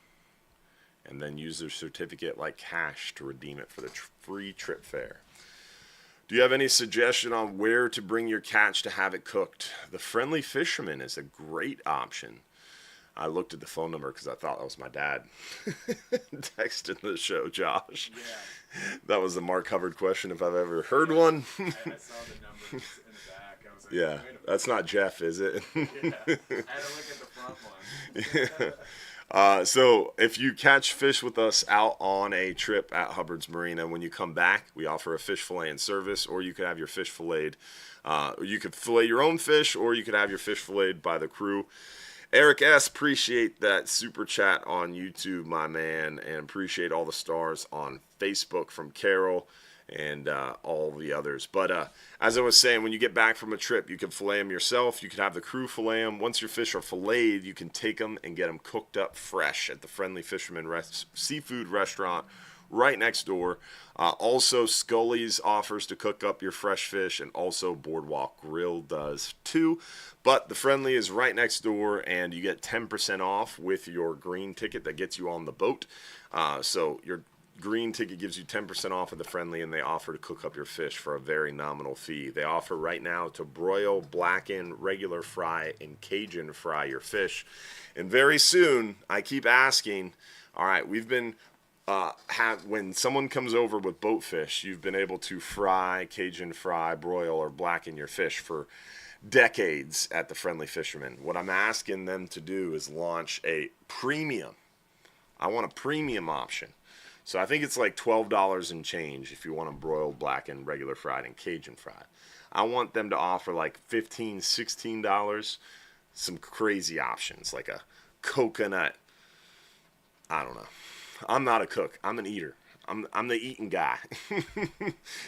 and then use the certificate like cash to redeem it for the free trip fare. Do you have any suggestion on where to bring your catch to have it cooked? The Friendly Fisherman is a great option. I looked at the phone number because I thought that was my dad texting the show, Josh. Yeah. That was the Mark Hubbard question if I've ever heard one. I saw the numbers in the back. I was like, Yeah, wait a minute. that's not Jeff, is it? Yeah. I had to look at the front one. So if you catch fish with us out on a trip at Hubbard's Marina, when you come back, we offer a fish filleting service, or you could have your fish filleted. You could fillet your own fish, or you could have your fish filleted by the crew. Eric S., appreciate that super chat on YouTube, my man, and appreciate all the stars on Facebook from Carol and all the others. But as I was saying, when you get back from a trip, you can fillet them yourself. You can have the crew fillet them. Once your fish are filleted, you can take them and get them cooked up fresh at the Friendly Fisherman Seafood Restaurant right next door. Also, Scully's offers to cook up your fresh fish, and also Boardwalk Grill does too. But the Friendly is right next door, and you get 10% off with your green ticket that gets you on the boat. So your green ticket gives you 10% off of the Friendly, and they offer to cook up your fish for a very nominal fee. They offer right now to broil, blacken, regular fry, and Cajun fry your fish. And very soon, I keep asking, all right, we've been when someone comes over with boat fish, you've been able to fry, Cajun fry, broil, or blacken your fish for decades at the Friendly Fisherman. What I'm asking them to do is launch a premium. I want a premium option. So I think it's like $12 and change if you want them broiled, blackened, regular fried, and Cajun fried. I want them to offer like $15, $16, some crazy options, like a coconut, I don't know. I'm not a cook. I'm an eater. I'm the eating guy.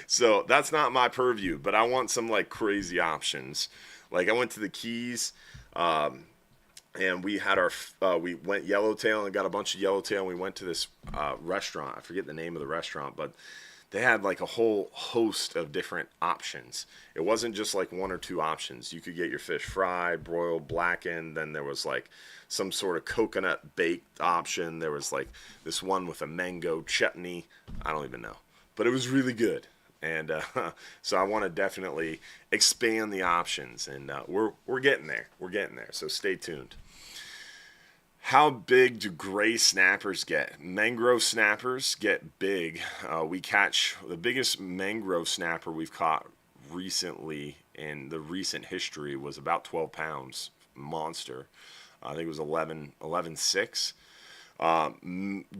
So that's not my purview, but I want some like crazy options. Like I went to the Keys, and we had we went yellowtail and got a bunch of yellowtail, and we went to this restaurant. I forget the name of the restaurant, but they had like a whole host of different options. It wasn't just like one or two options. You could get your fish fried, broiled, blackened. Then there was like some sort of coconut baked option. There was like this one with a mango chutney. I don't even know, but it was really good. And so I want to definitely expand the options, and we're getting there. We're getting there. So stay tuned. How big do gray snappers get? Mangrove snappers get big. We catch the biggest mangrove snapper we've caught recently in the recent history was about 12 pounds. Monster. I think it was 11.6.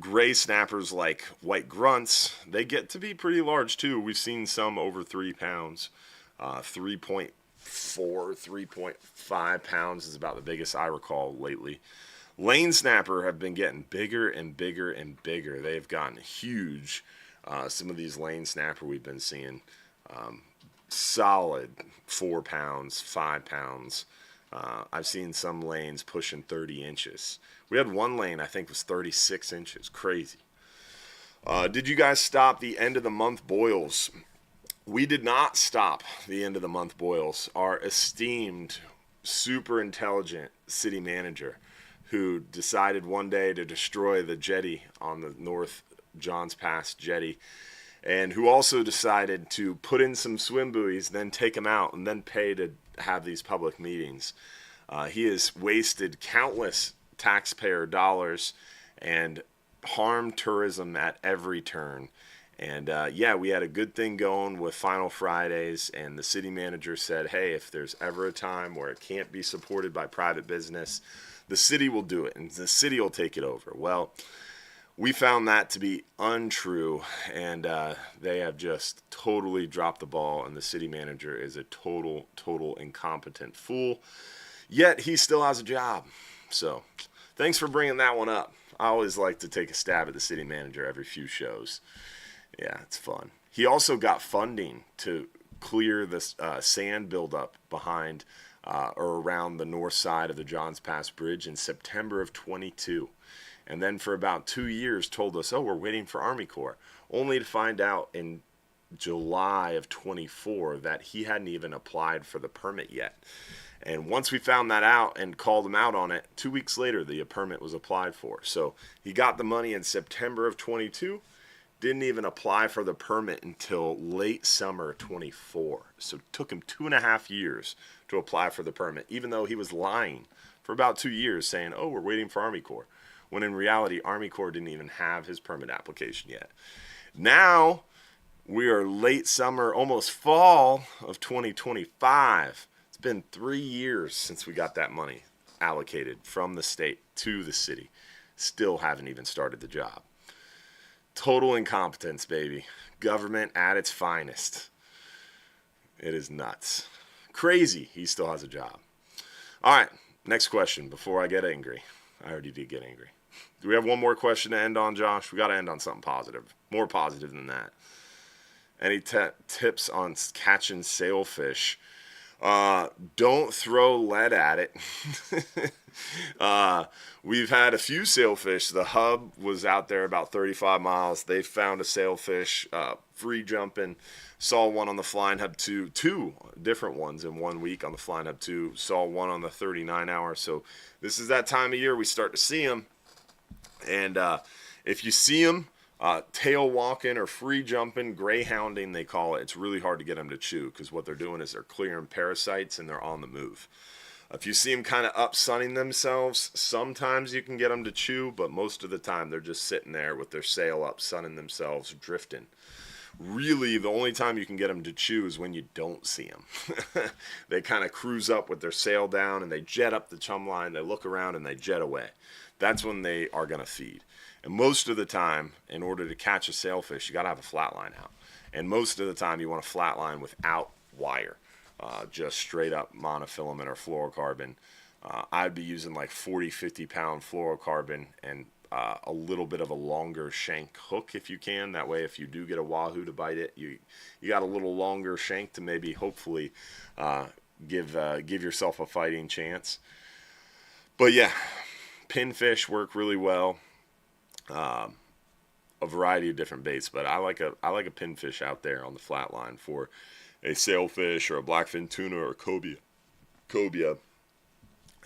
Gray snappers like white grunts, they get to be pretty large too. We've seen some over 3 pounds. 3.4, 3.5 pounds is about the biggest I recall lately. Lane snapper have been getting bigger and bigger and bigger. They've gotten huge. Some of these lane snapper we've been seeing solid 4 pounds, 5 pounds. I've seen some lanes pushing 30 inches. We had one lane I think was 36 inches. Crazy. Did you guys stop the end of the month boils? We did not stop the end of the month boils. Our esteemed, super intelligent city manager, who decided one day to destroy the jetty on the North Johns Pass jetty, and who also decided to put in some swim buoys, then take them out, and then pay to have these public meetings. He has wasted countless taxpayer dollars and harmed tourism at every turn. And yeah, we had a good thing going with Final Fridays, and the city manager said, hey, if there's ever a time where it can't be supported by private business, the city will do it, and the city will take it over. Well, we found that to be untrue, and they have just totally dropped the ball, and the city manager is a total incompetent fool. Yet he still has a job. So thanks for bringing that one up. I always like to take a stab at the city manager every few shows. Yeah, it's fun. He also got funding to clear the sand buildup behind or around the north side of the Johns Pass Bridge in September of 22. And then for about 2 years told us, oh, we're waiting for Army Corps, only to find out in July of 24 that he hadn't even applied for the permit yet. And once we found that out and called him out on it, 2 weeks later, the permit was applied for. So he got the money in September of 22, didn't even apply for the permit until late summer of 24. So it took him 2.5 years to apply for the permit, even though he was lying for about 2 years saying, oh, we're waiting for Army Corps, when in reality, Army Corps didn't even have his permit application yet. Now, we are late summer, almost fall of 2025. It's been 3 years since we got that money allocated from the state to the city. Still haven't even started the job. Total incompetence, baby. Government at its finest. It is nuts. Crazy he still has a job. All right, next question before I get angry. I already did get angry. Do we have one more question to end on, Josh? We got to end on something positive. More positive than that. Any tips on catching sailfish? Don't throw lead at it. We've had a few sailfish. The Hub was out there about 35 miles. They found a sailfish, free jumping. Saw one on the Flying Hub 2, two different ones in 1 week on the Flying Hub 2. Saw one on the 39 hour. So this is that time of year we start to see them. And if you see them, tail walking or free jumping, greyhounding they call it, it's really hard to get them to chew because what they're doing is they're clearing parasites and they're on the move. If you see them kind of up sunning themselves, sometimes you can get them to chew, but most of the time they're just sitting there with their sail up, sunning themselves, drifting. Really, the only time you can get them to chew is when you don't see them. They kind of cruise up with their sail down and they jet up the chum line, they look around and they jet away. That's when they are going to feed. And most of the time, in order to catch a sailfish, you got to have a flat line out. And most of the time, you want a flat line without wire, just straight up monofilament or fluorocarbon. I'd be using like 40, 50 pound fluorocarbon and a little bit of a longer shank hook if you can. That way, if you do get a wahoo to bite it, you got a little longer shank to maybe hopefully give yourself a fighting chance. But yeah, pinfish work really well. A variety of different baits, but I like a pinfish out there on the flat line for a sailfish or a blackfin tuna or a cobia.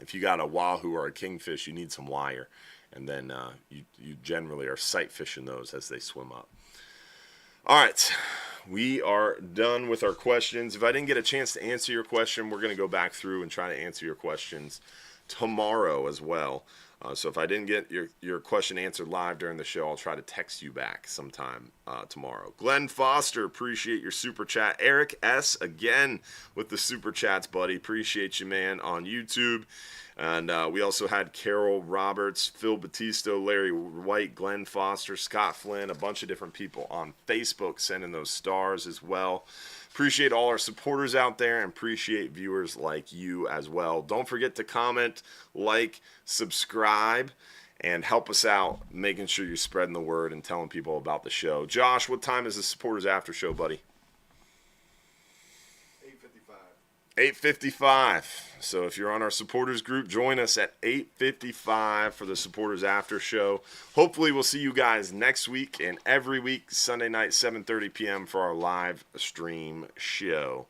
If you got a wahoo or a kingfish, you need some wire, and then you generally are sight fishing those as they swim up. All right, we are done with our questions. If I didn't get a chance to answer your question, we're going to go back through and try to answer your questions tomorrow as well. So if I didn't get your question answered live during the show, I'll try to text you back sometime tomorrow. Glenn Foster, appreciate your super chat. Eric S., again, with the super chats, buddy. Appreciate you, man, on YouTube. And we also had Carol Roberts, Phil Battisto, Larry White, Glenn Foster, Scott Flynn, a bunch of different people on Facebook sending those stars as well. Appreciate all our supporters out there and appreciate viewers like you as well. Don't forget to comment, like, subscribe, and help us out making sure you're spreading the word and telling people about the show. Josh, what time is the supporters after show, buddy? 8:55. So if you're on our supporters group, join us at 8:55 for the supporters after show. Hopefully we'll see you guys next week and every week, Sunday night, 7:30 p.m. for our live stream show.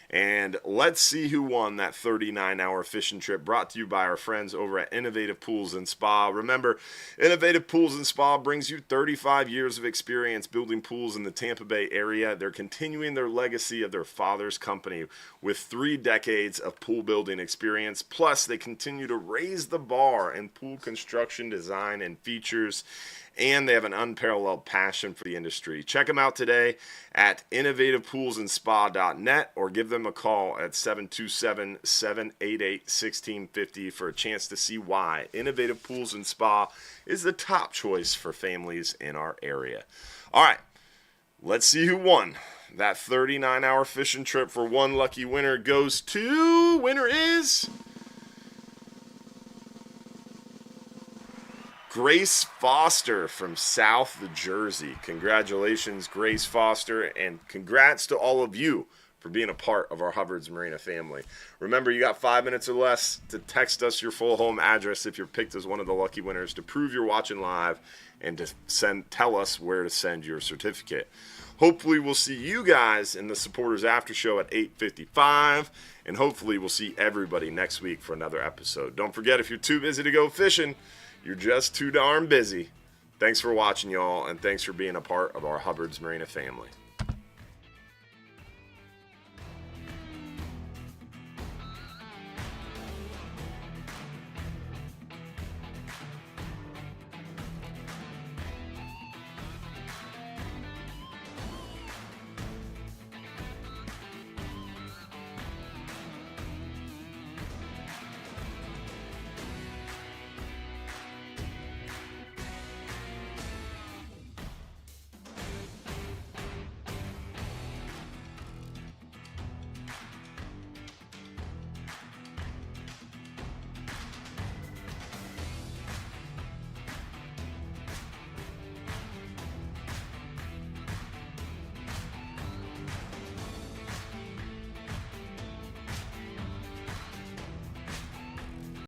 And let's see who won that 39-hour fishing trip brought to you by our friends over at Innovative Pools and Spa. Remember, Innovative Pools and Spa brings you 35 years of experience building pools in the Tampa Bay area. They're continuing their legacy of their father's company with 3 decades of pool building experience. Plus, they continue to raise the bar in pool construction, design, and features. And they have an unparalleled passion for the industry. Check them out today at innovativepoolsandspa.net or give them a call at 727-788-1650 for a chance to see why Innovative Pools and Spa is the top choice for families in our area. All right, let's see who won. That 39-hour fishing trip for one lucky winner goes to... Winner is... Grace Foster from South Jersey. Congratulations, Grace Foster, and congrats to all of you for being a part of our Hubbard's Marina family. Remember, you got 5 minutes or less to text us your full home address if you're picked as one of the lucky winners to prove you're watching live and to tell us where to send your certificate. Hopefully we'll see you guys in the Supporters After Show at 8:55, and hopefully we'll see everybody next week for another episode. Don't forget, if you're too busy to go fishing, you're just too darn busy. Thanks for watching, y'all, and thanks for being a part of our Hubbard's Marina family.